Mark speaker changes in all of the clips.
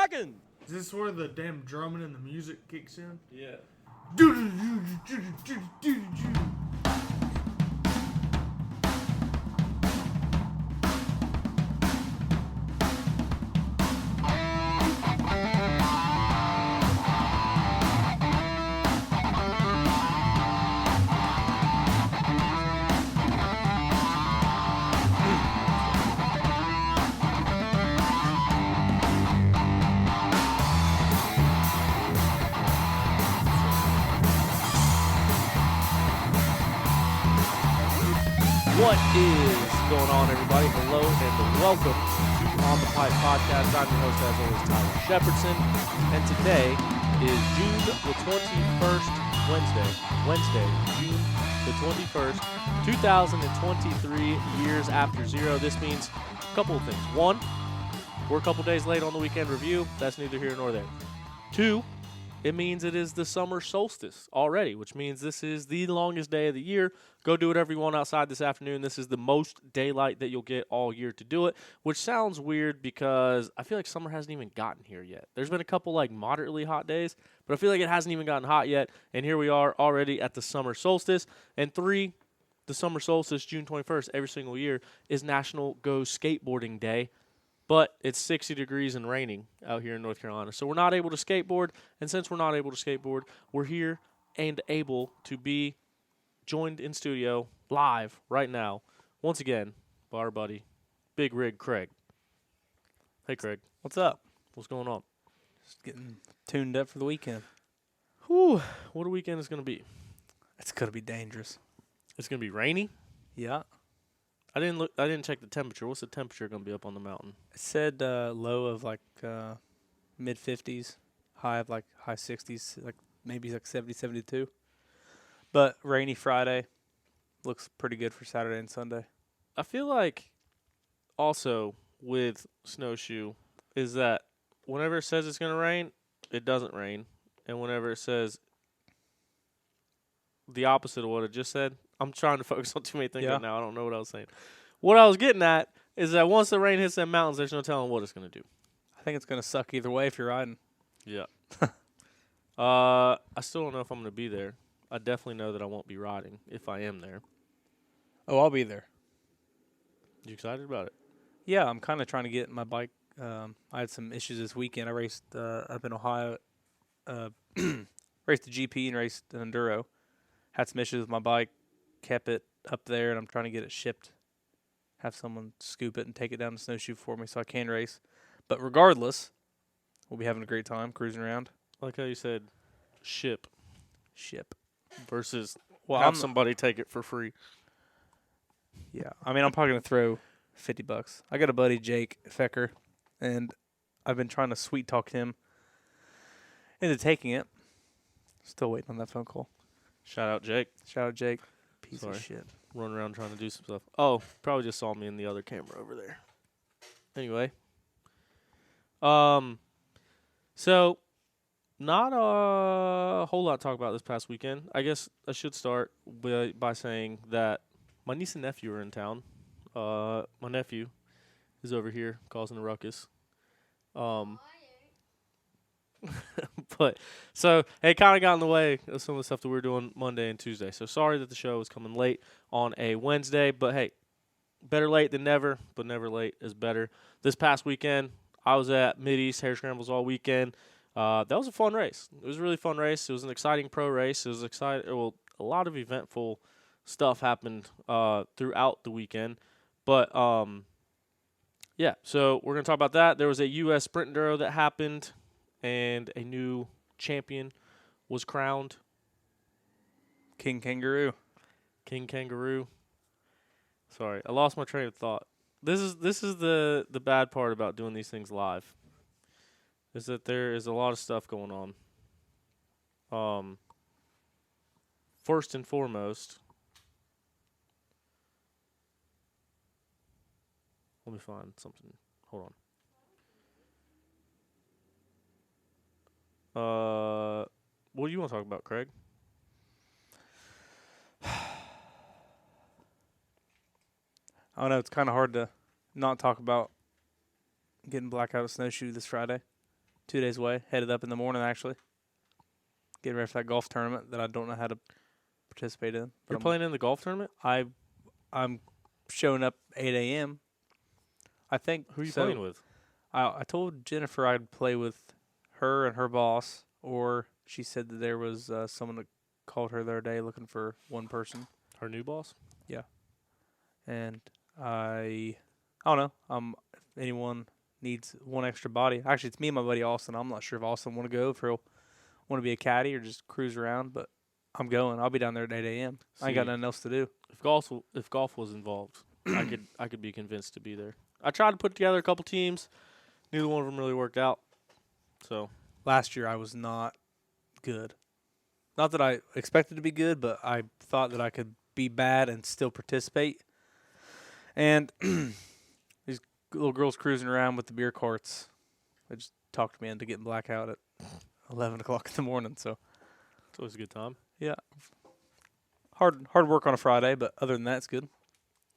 Speaker 1: rocking.
Speaker 2: Is this where the damn drumming and the music kicks in?
Speaker 1: Yeah. What is going on, everybody? Hello and welcome to On the Pipe Podcast. I'm your host, as always, Tyler Shepardson, and today is June the 21st, Wednesday, June the 21st, 2023, years after zero. This means a couple of things. One, we're a couple days late on the weekend review. That's neither here nor there. Two, it means it is the summer solstice already, which means this is the longest day of the year. Go do whatever you want outside this afternoon. This is the most daylight that you'll get all year to do it, which sounds weird because I feel like summer hasn't even gotten here yet. There's been a couple like moderately hot days, but I feel like it hasn't even gotten hot yet, and here we are already at the summer solstice. And three, the summer solstice, June 21st, every single year, is National Go Skateboarding Day. But it's 60 degrees and raining out here in North Carolina. So we're not able to skateboard. And since we're not able to skateboard, we're here and able to be joined in studio live right now, once again, by our buddy, Big Rig Craig. Hey, Craig.
Speaker 3: What's up?
Speaker 1: What's going on?
Speaker 3: Just getting tuned up for the weekend.
Speaker 1: Whew. What a weekend is going to be.
Speaker 3: It's going to be dangerous.
Speaker 1: It's going to be rainy?
Speaker 3: Yeah.
Speaker 1: I didn't check the temperature. What's the temperature going to be up on the mountain?
Speaker 3: It said low of like mid-50s, high of like high 60s, like maybe like 70, 72. But rainy Friday looks pretty good for Saturday and Sunday.
Speaker 1: I feel like also with snowshoe is that whenever it says it's going to rain, it doesn't rain. And whenever it says the opposite of what it just said, I'm trying to focus on too many things right now. I don't know what I was saying. What I was getting at is that once the rain hits them mountains, there's no telling what it's going to do.
Speaker 3: I think it's going to suck either way if you're riding.
Speaker 1: Yeah. I still don't know if I'm going to be there. I definitely know that I won't be riding if I am there.
Speaker 3: Oh, I'll be there.
Speaker 1: You excited about it?
Speaker 3: Yeah, I'm kind of trying to get my bike. I had some issues this weekend. I raced up in Ohio, raced the GP and raced an Enduro. Had some issues with my bike. Kept it up there, and I'm trying to get it shipped. Have someone scoop it and take it down the snowshoe for me so I can race. But regardless, we'll be having a great time cruising around.
Speaker 1: I like how you said ship versus
Speaker 3: Well,
Speaker 1: somebody take it for free.
Speaker 3: Yeah, I mean, I'm probably going to throw $50. I got a buddy, Jake Fecker, and I've been trying to sweet talk him into taking it. Still waiting on that phone call.
Speaker 1: Shout out, Jake.
Speaker 3: Shout out, Jake. Piece of shit.
Speaker 1: Running around trying to do some stuff. Oh, probably just saw me in the other camera over there. Anyway. So, not a whole lot to talk about this past weekend. I guess I should start by saying that my niece and nephew are in town. My nephew is over here causing a ruckus. But so it kind of got in the way of some of the stuff that we were doing Monday and Tuesday. So sorry that the show was coming late on a Wednesday, but hey, better late than never, but never late is better. This past weekend, I was at Mid-East Hare Scrambles all weekend. That was a fun race. It was a really fun race. It was an exciting pro race. It was exciting. Well, a lot of eventful stuff happened throughout the weekend. But yeah, so we're going to talk about that. There was a U.S. Sprint Enduro that happened, and a new champion was crowned.
Speaker 3: King Kangaroo.
Speaker 1: Sorry, I lost my train of thought. This is the bad part about doing these things live, is that there is a lot of stuff going on. First and foremost, let me find something. Hold on. What do you want to talk about, Craig?
Speaker 3: I don't know. It's kind of hard to not talk about getting black out of snowshoe this Friday. 2 days away. Headed up in the morning, actually. Getting ready for that golf tournament that I don't know how to participate in.
Speaker 1: You're playing in the golf tournament?
Speaker 3: I'm showing up 8 a.m. I think.
Speaker 1: Who are you playing with?
Speaker 3: I told Jennifer I'd play with her and her boss, or she said that there was someone that called her the other day looking for one person.
Speaker 1: Her new boss?
Speaker 3: Yeah. And I don't know. If anyone needs one extra body. Actually, it's me and my buddy Austin. I'm not sure if Austin want to go, if he'll want to be a caddy or just cruise around, but I'm going. I'll be down there at 8 a.m. I ain't got nothing else to do.
Speaker 1: If golf was involved, I could be convinced to be there. I tried to put together a couple teams. Neither one of them really worked out. So
Speaker 3: Last year I was not good. Not that I expected to be good, but I thought that I could be bad and still participate. And these little girls cruising around with the beer carts, they just talked me into getting blackout at 11 o'clock in the morning. So
Speaker 1: it's always a good time.
Speaker 3: yeah, hard work on a Friday, but other than that, it's good.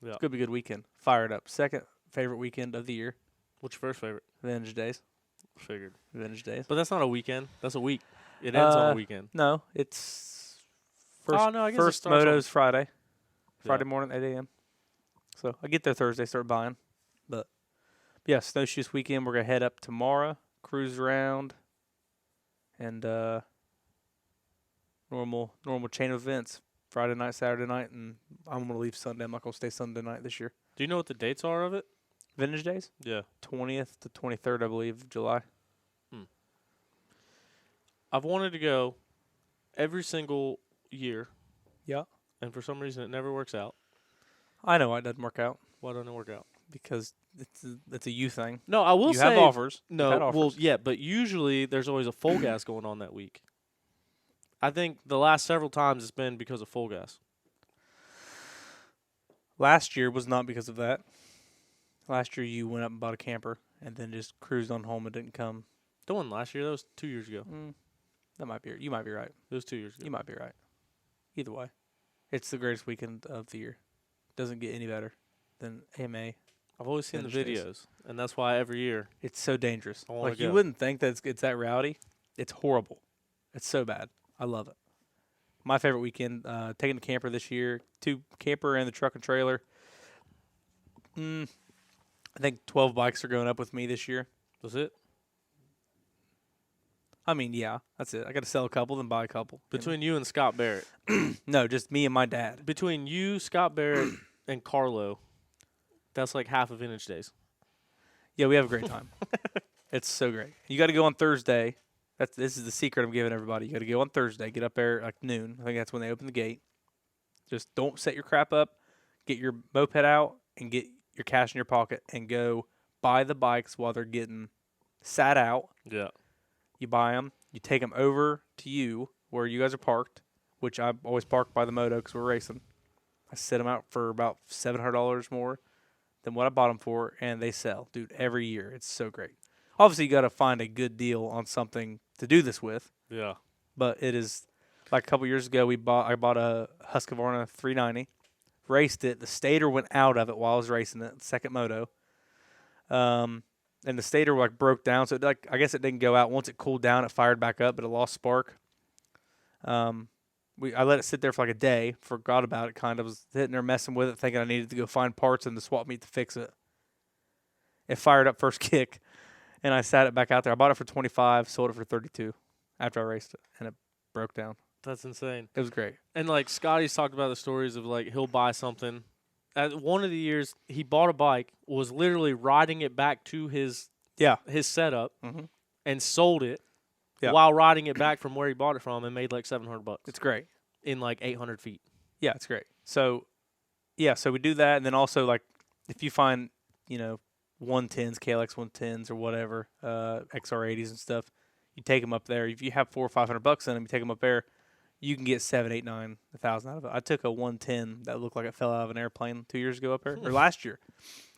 Speaker 1: Yeah.
Speaker 3: It's going to be a good weekend. Fired up. Second favorite weekend of the year.
Speaker 1: What's your first favorite?
Speaker 3: Vintage Days.
Speaker 1: Figured.
Speaker 3: Vintage Days.
Speaker 1: But that's not a weekend. That's a week. It ends on a weekend.
Speaker 3: No, it's first,
Speaker 1: I guess
Speaker 3: first
Speaker 1: it starts
Speaker 3: moto's Friday.
Speaker 1: Yeah.
Speaker 3: Friday morning, 8 a.m. So I get there Thursday, start buying. But yeah, snowshoes weekend. We're going to head up tomorrow, cruise around, and normal chain of events. Friday night, Saturday night, and I'm going to leave Sunday. I'm not going to stay Sunday night this year.
Speaker 1: Do you know what the dates are of it?
Speaker 3: Vintage Days?
Speaker 1: Yeah.
Speaker 3: 20th to 23rd, I believe, of July.
Speaker 1: I've wanted to go every single year.
Speaker 3: Yeah.
Speaker 1: And for some reason it never works out.
Speaker 3: I know why it doesn't work out.
Speaker 1: Why don't it work out?
Speaker 3: Because it's a you thing.
Speaker 1: No, I will
Speaker 3: you
Speaker 1: say
Speaker 3: have offers.
Speaker 1: No,
Speaker 3: You've had offers.
Speaker 1: well, yeah, but usually there's always a full gas going on that week. I think the last several times it's been because of full gas.
Speaker 3: Last year was not because of that. Last year you went up and bought a camper and then just cruised on home and didn't come.
Speaker 1: That wasn't last year. That was 2 years ago.
Speaker 3: That might be. You might be right.
Speaker 1: It was 2 years ago.
Speaker 3: You might be right. Either way, it's the greatest weekend of the year. Doesn't get any better than AMA.
Speaker 1: I've always seen the
Speaker 3: Vintage
Speaker 1: videos,
Speaker 3: Days.
Speaker 1: and that's why every year
Speaker 3: It's so dangerous.
Speaker 1: I wanna
Speaker 3: Like you
Speaker 1: go.
Speaker 3: wouldn't think that it's that rowdy. It's horrible. It's so bad. I love it. My favorite weekend. Taking the camper this year. 2 camper and the truck and trailer. I think 12 bikes are going up with me this year.
Speaker 1: was it.
Speaker 3: I mean, yeah, that's it. I got to sell a couple, then buy a couple.
Speaker 1: Between you and Scott Barrett.
Speaker 3: No, just me and my dad.
Speaker 1: Between you, Scott Barrett, and Carlo, that's like half of Vintage Days.
Speaker 3: Yeah, we have a great time. It's so great. You got to go on Thursday. This is the secret I'm giving everybody. You got to go on Thursday. Get up there like noon. I think that's when they open the gate. Just don't set your crap up. Get your moped out and get your cash in your pocket and go buy the bikes while they're getting sat out.
Speaker 1: Yeah.
Speaker 3: You buy them. You take them over to you where you guys are parked, which I always park by the moto because we're racing. I set them out for about $700 more than what I bought them for, and they sell, dude, every year. It's so great. Obviously, you got to find a good deal on something to do this with,
Speaker 1: Yeah.
Speaker 3: but it is like a couple years ago. I bought a Husqvarna 390, raced it. The stator went out of it while I was racing it, second moto. And the stator like broke down, so I guess it didn't go out. Once it cooled down, it fired back up, but it lost spark. I let it sit there for like a day, forgot about it. Kind of was sitting there messing with it, thinking I needed to go find parts in the swap meet to fix it. It fired up first kick, and I sat it back out there. I bought it for $25, sold it for $32 after I raced it, and it broke down.
Speaker 1: That's insane.
Speaker 3: It was great.
Speaker 1: And like Scotty's talked about the stories of like he'll buy something. At one of the years, he bought a bike, was literally riding it back to his setup, and sold it while riding it back from where he bought it from, and made like $700.
Speaker 3: It's great
Speaker 1: in like 800 feet.
Speaker 3: Yeah, it's great. So, so we do that, and then also like if you find 110s, KLX 110s or whatever, XR80s and stuff, you take them up there. If you have $400 or $500 in them, you take them up there. You can get $7,000, $8,000, $1,000 out of it. I took a 110 that looked like it fell out of an airplane 2 years ago up there, or last year.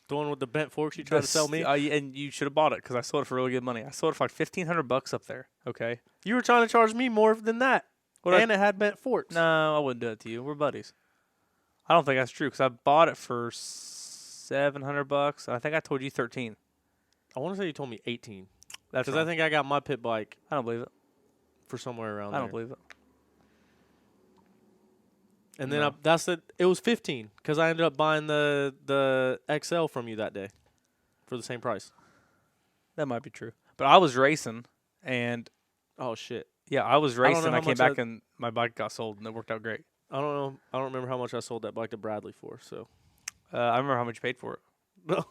Speaker 1: The one with the bent forks you tried to sell me?
Speaker 3: And you should have bought it because I sold it for really good money. I sold it for like $1,500 up there, okay?
Speaker 1: You were trying to charge me more than that. And it had bent forks.
Speaker 3: No, I wouldn't do it to you. We're buddies. I don't think that's true because I bought it for $700, and I think I told you 13.
Speaker 1: I want to say you told me 18.
Speaker 3: That's
Speaker 4: Because I think I got my pit bike
Speaker 3: I don't believe it.
Speaker 4: for somewhere around
Speaker 3: I
Speaker 4: there.
Speaker 3: don't believe it.
Speaker 4: And then
Speaker 3: No.
Speaker 4: it was 15 because I ended up buying the XL from you that day for the same price.
Speaker 3: That might be true. But I was racing, and
Speaker 4: Oh shit!
Speaker 3: yeah, I was
Speaker 4: I don't know
Speaker 3: racing.
Speaker 4: how
Speaker 3: I came
Speaker 4: much
Speaker 3: back, and my bike got sold, and it worked out great.
Speaker 4: I don't know. I don't remember how much I sold that bike to Bradley for. So
Speaker 3: I remember how much you paid for it.
Speaker 4: no,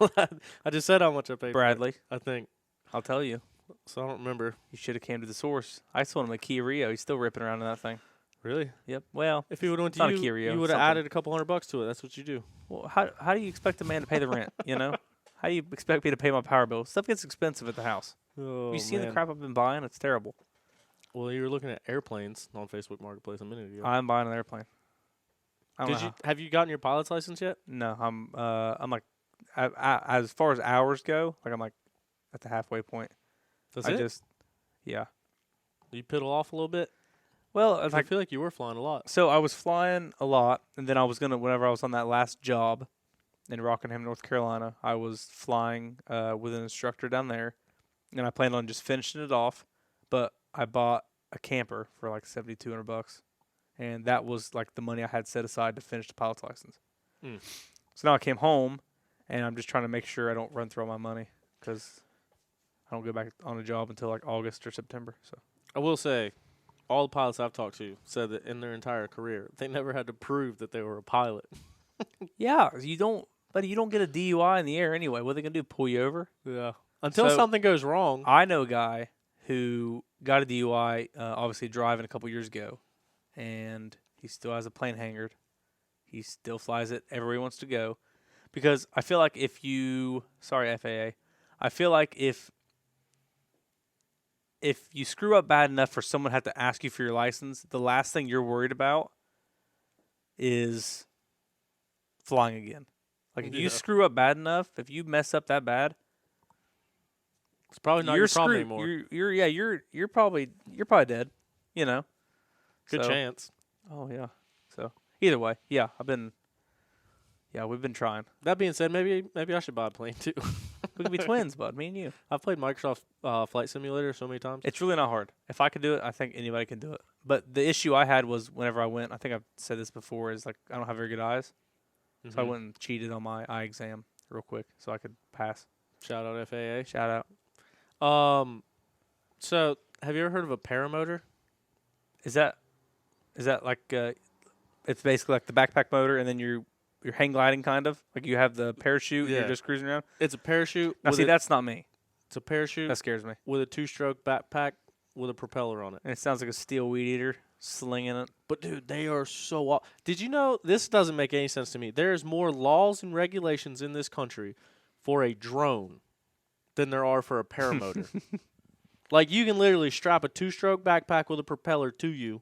Speaker 4: I just said how much I paid.
Speaker 3: Bradley,
Speaker 4: for it, I think.
Speaker 3: I'll tell you.
Speaker 4: So I don't remember.
Speaker 3: You should have came to the source. I sold him a Kia Rio. He's still ripping around in that thing.
Speaker 4: Really?
Speaker 3: Yep. Well,
Speaker 4: If he would have went
Speaker 3: it's not
Speaker 4: to
Speaker 3: a Kia Rio,
Speaker 4: you would have
Speaker 3: something.
Speaker 4: added a couple $100 to it. That's what you do.
Speaker 3: well, how do you expect a man to pay the rent? You know, how do you expect me to pay my power bill? Stuff gets expensive at the house.
Speaker 4: Oh,
Speaker 3: you seen the crap I've been buying? It's terrible.
Speaker 4: Well, you were looking at airplanes on Facebook Marketplace a minute ago.
Speaker 3: I'm buying an airplane. I don't know how-
Speaker 4: Have you gotten your pilot's license yet?
Speaker 3: No, I'm like, as far as hours go, like I'm like at the halfway point.
Speaker 4: That's
Speaker 3: I
Speaker 4: it.
Speaker 3: just, yeah.
Speaker 4: You piddle off a little bit.
Speaker 3: Well,
Speaker 4: I feel like you were flying a lot.
Speaker 3: so I was flying a lot, and then I was whenever I was on that last job in Rockingham, North Carolina, I was flying with an instructor down there, and I planned on just finishing it off, but I bought a camper for like $7,200, and that was like the money I had set aside to finish the pilot's license.
Speaker 4: Mm.
Speaker 3: So now I came home, and I'm just trying to make sure I don't run through all my money because I don't go back on a job until like August or September. So
Speaker 4: I will say, all the pilots I've talked to said that in their entire career, they never had to prove that they were a pilot.
Speaker 3: yeah, you don't get a DUI in the air anyway. What are they gonna do? Pull you over?
Speaker 4: Yeah. Until
Speaker 3: So-
Speaker 4: something goes wrong.
Speaker 3: I know a guy who got a DUI, obviously driving a couple years ago, and he still has a plane hangared. He still flies it everywhere he wants to go, because I feel like sorry FAA, I feel like if you screw up bad enough for someone to have to ask you for your license, the last thing you're worried about is flying again. Like if you
Speaker 4: Yeah.
Speaker 3: screw up bad enough, if you mess up that bad,
Speaker 4: It's probably not
Speaker 3: you're
Speaker 4: your problem
Speaker 3: screwed.
Speaker 4: anymore.
Speaker 3: You're probably dead. You know.
Speaker 4: Good
Speaker 3: So-
Speaker 4: chance.
Speaker 3: Oh yeah. So either way, yeah, we've been trying.
Speaker 4: That being said, maybe I should buy a plane too.
Speaker 3: We could be twins, bud. Me and you.
Speaker 4: I've played Microsoft Flight Simulator so many times.
Speaker 3: It's really not hard. If I could do it, I think anybody can do it. But the issue I had was whenever I went, I think I've said this before, is like I don't have very good eyes, so I
Speaker 4: Mhm.
Speaker 3: went and cheated on my eye exam real quick so I could pass.
Speaker 4: Shout out FAA.
Speaker 3: Shout out.
Speaker 4: So have you ever heard of a paramotor?
Speaker 3: Is that like it's basically like the backpack motor, and then you're hang gliding kind of like you have the parachute and
Speaker 4: Yeah.
Speaker 3: you're just cruising around.
Speaker 4: It's a parachute.
Speaker 3: Now see, that's not me.
Speaker 4: It's a parachute
Speaker 3: That scares me.
Speaker 4: with a 2-stroke backpack with a propeller on it.
Speaker 3: And it sounds like a steel weed eater slinging it.
Speaker 4: But dude, they are so. Did you know this doesn't make any sense to me? There's more laws and regulations in this country for a drone than there are for a paramotor. Like you can literally strap a 2-stroke backpack with a propeller to you,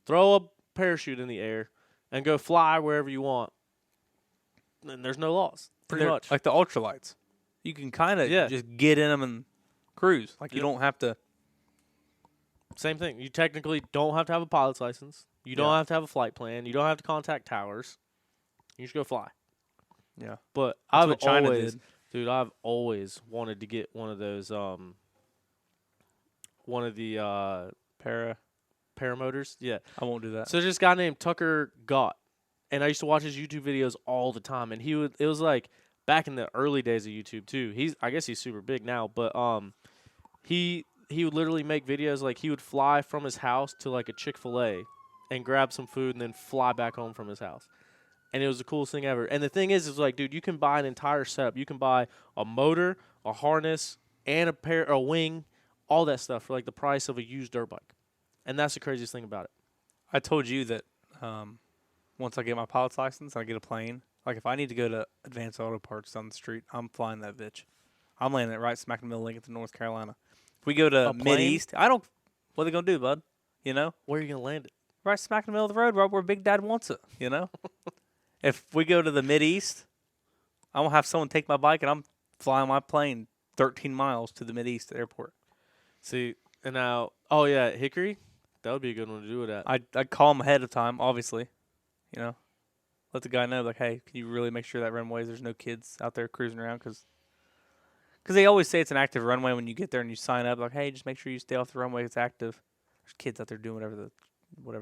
Speaker 4: throw a parachute in the air, and go fly wherever you want. And there's no laws, pretty
Speaker 3: They're
Speaker 4: much.
Speaker 3: like the ultralights. You can kind of
Speaker 4: Yeah.
Speaker 3: just get in them and cruise. Like you
Speaker 4: Yep.
Speaker 3: don't have to.
Speaker 4: Same thing. You technically don't have to have a pilot's license. You don't
Speaker 3: Yeah.
Speaker 4: have to have a flight plan. You don't have to contact towers. You just go fly.
Speaker 3: Yeah.
Speaker 4: But
Speaker 3: That's
Speaker 4: I've
Speaker 3: what China
Speaker 4: always,
Speaker 3: did.
Speaker 4: dude, I've always wanted to get one of those, one of the paramotors. Yeah.
Speaker 3: I won't do that.
Speaker 4: So there's this guy named Tucker Gott, and I used to watch his YouTube videos all the time. And it was like back in the early days of YouTube too. I guess he's super big now, but he would literally make videos like he would fly from his house to like a Chick-fil-A and grab some food and then fly back home from his house. And it was the coolest thing ever. And the thing is like, dude, you can buy an entire setup. You can buy a motor, a harness, and a wing, all that stuff for like the price of a used dirt bike. And that's the craziest thing about it.
Speaker 3: I told you that once I get my pilot's license, I get a plane. Like if I need to go to Advanced Auto Parts down the street, I'm flying that bitch. I'm landing it right smack in the middle of Lincoln, North Carolina. If we go to
Speaker 4: A plane?
Speaker 3: Mid-East, what are they gonna do, bud? You know,
Speaker 4: Where are you going to land it?
Speaker 3: right smack in the middle of the road, right where Big Dad wants it. You know, if we go to the Mid-East, I'm gonna have someone take my bike and I'm flying my plane 13 miles to the Mid-East airport.
Speaker 4: See, and now, oh yeah, Hickory, that would be a good one to do it at.
Speaker 3: I'd call him ahead of time, obviously. You know, let the guy know, like, hey, can you really make sure that runways there's no kids out there cruising around? Because Because they always say it's an active runway when you get there and you sign up. Like, hey, just make sure you stay off the runway. It's active. There's kids out there doing whatever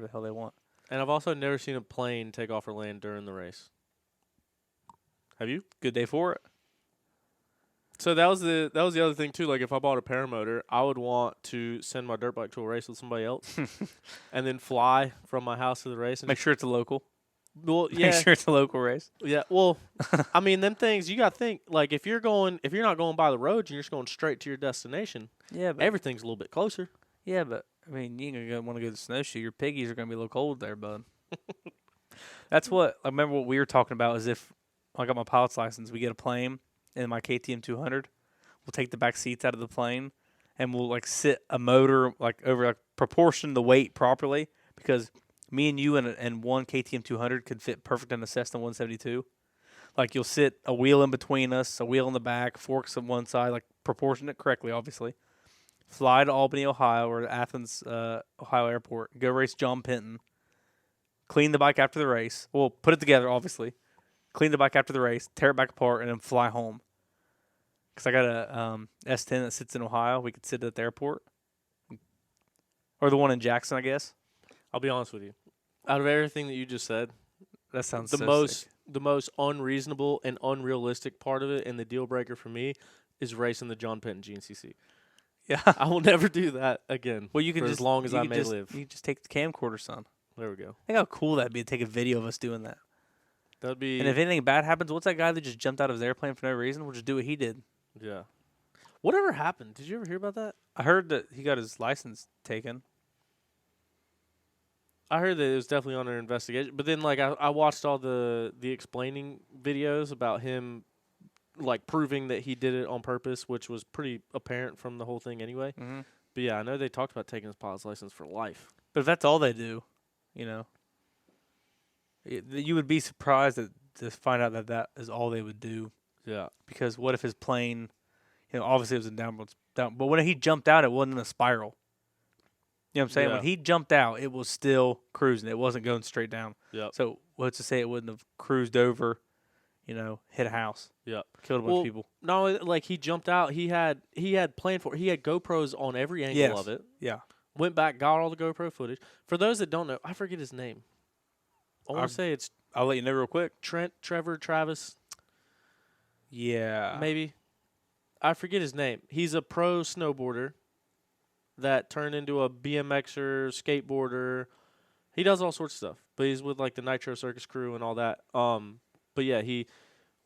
Speaker 3: the hell they want.
Speaker 4: And I've also never seen a plane take off or land during the race. Have you?
Speaker 3: Good day for it.
Speaker 4: So that was the other thing too. Like if I bought a paramotor, I would want to send my dirt bike to a race with somebody else, and then fly from my house to the race. And
Speaker 3: Make sure it's a local.
Speaker 4: well, yeah,
Speaker 3: Make sure it's a local race.
Speaker 4: yeah. Well, I mean, them things you got to think. Like if you're not going by the roads and you're just going straight to your destination,
Speaker 3: Yeah, but
Speaker 4: everything's a little bit closer.
Speaker 3: yeah, but I mean, you ain't gonna want to go to the snowshoe. Your piggies are gonna be a little cold there, bud. That's what I remember. What we were talking about is if I got my pilot's license, we get a plane in my KTM 200. We'll take the back seats out of the plane, and we'll like sit a motor like over like proportion the weight properly because me and you and one KTM 200 could fit perfect in a Cessna 172. Like you'll sit a wheel in between us, a wheel in the back, forks on one side, like proportion it correctly, obviously. Fly to Albany, Ohio, or Athens, Ohio Airport. Go race John Penton. Clean the bike after the race. Well, put it together, obviously. Clean the bike after the race, tear it back apart, and then fly home. Because I got a S10 that sits in Ohio. We could sit at the airport. Or the one in Jackson, I guess.
Speaker 4: I'll be honest with you. Out of everything that you just said,
Speaker 3: That sounds
Speaker 4: the
Speaker 3: so sick.
Speaker 4: the most unreasonable and unrealistic part of it, and the deal breaker for me, is racing the John Penton GNCC.
Speaker 3: Yeah.
Speaker 4: I will never do that again.
Speaker 3: Well, you can
Speaker 4: for
Speaker 3: just
Speaker 4: as long as
Speaker 3: you
Speaker 4: I
Speaker 3: can
Speaker 4: may
Speaker 3: just,
Speaker 4: live.
Speaker 3: You can just take the camcorder, son.
Speaker 4: There we go.
Speaker 3: Think how cool that'd be to take a video of us doing that.
Speaker 4: That'd be.
Speaker 3: And if anything bad happens, what's that guy that just jumped out of his airplane for no reason? We'll just do what he did.
Speaker 4: yeah. Whatever happened? Did you ever hear about that?
Speaker 3: I heard that he got his license taken.
Speaker 4: I heard that it was definitely under investigation, but then like I watched all the explaining videos about him, like proving that he did it on purpose, which was pretty apparent from the whole thing anyway.
Speaker 3: Mm-hmm.
Speaker 4: But yeah, I know they talked about taking his pilot's license for life.
Speaker 3: But if that's all they do, you would be surprised to find out that is all they would do.
Speaker 4: Yeah.
Speaker 3: Because what if his plane, obviously it was down, but when he jumped out, it wasn't in a spiral. You know what I'm saying?
Speaker 4: Yeah.
Speaker 3: When he jumped out, it was still cruising. It wasn't going straight down.
Speaker 4: Yep.
Speaker 3: So what's to say it wouldn't have cruised over, hit a house,
Speaker 4: Yep.
Speaker 3: killed a bunch of people.
Speaker 4: No, like he jumped out. He had planned for it. He had GoPros on every angle
Speaker 3: Yes.
Speaker 4: of it.
Speaker 3: Yeah.
Speaker 4: Went back, got all the GoPro footage. For those that don't know, I forget his name. I want to say it's
Speaker 3: I'll let you know real quick.
Speaker 4: Trevor, Travis,
Speaker 3: Yeah.
Speaker 4: maybe. I forget his name. He's a pro snowboarder that turned into a BMXer, skateboarder. He does all sorts of stuff, but he's with like the Nitro Circus crew and all that. But yeah, he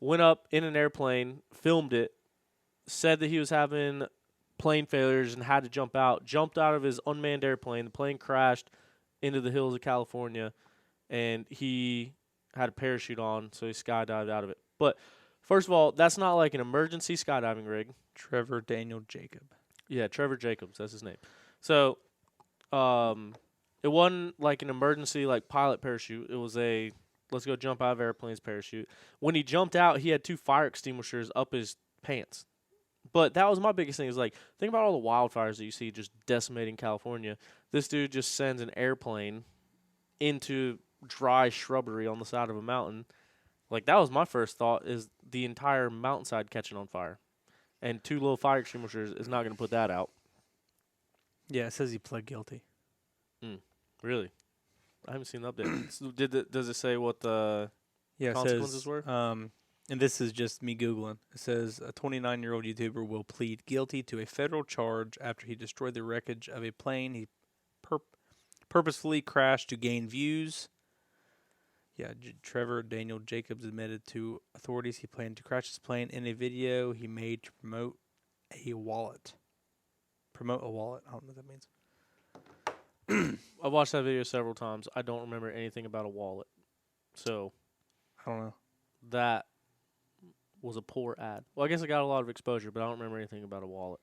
Speaker 4: went up in an airplane, filmed it, said that he was having plane failures and had to jump out. Jumped out of his unmanned airplane. The plane crashed into the hills of California, and he had a parachute on, so he skydived out of it. But first of all, that's not like an emergency skydiving rig.
Speaker 3: Trevor Daniel Jacob.
Speaker 4: Yeah, Trevor Jacobs, that's his name. So, it wasn't like an emergency like pilot parachute. It was a let's go jump out of airplanes parachute. When he jumped out, he had 2 fire extinguishers up his pants. But that was my biggest thing is like think about all the wildfires that you see just decimating California. This dude just sends an airplane into dry shrubbery on the side of a mountain. Like that was my first thought is the entire mountainside catching on fire. And 2 little fire extinguishers is not going to put that out.
Speaker 3: Yeah, it says he pled guilty.
Speaker 4: Really? I haven't seen the update. So does it say what the
Speaker 3: Yeah, it
Speaker 4: consequences
Speaker 3: says,
Speaker 4: were?
Speaker 3: and this is just me Googling. It says a 29-year-old YouTuber will plead guilty to a federal charge after he destroyed the wreckage of a plane he purposefully crashed to gain views. Yeah, Trevor Daniel Jacobs admitted to authorities he planned to crash his plane in a video he made to promote a wallet. Promote a wallet. I don't know what that means.
Speaker 4: I watched that video several times. I don't remember anything about a wallet. So
Speaker 3: I don't know.
Speaker 4: that was a poor ad. Well, I guess I got a lot of exposure, but I don't remember anything about a wallet.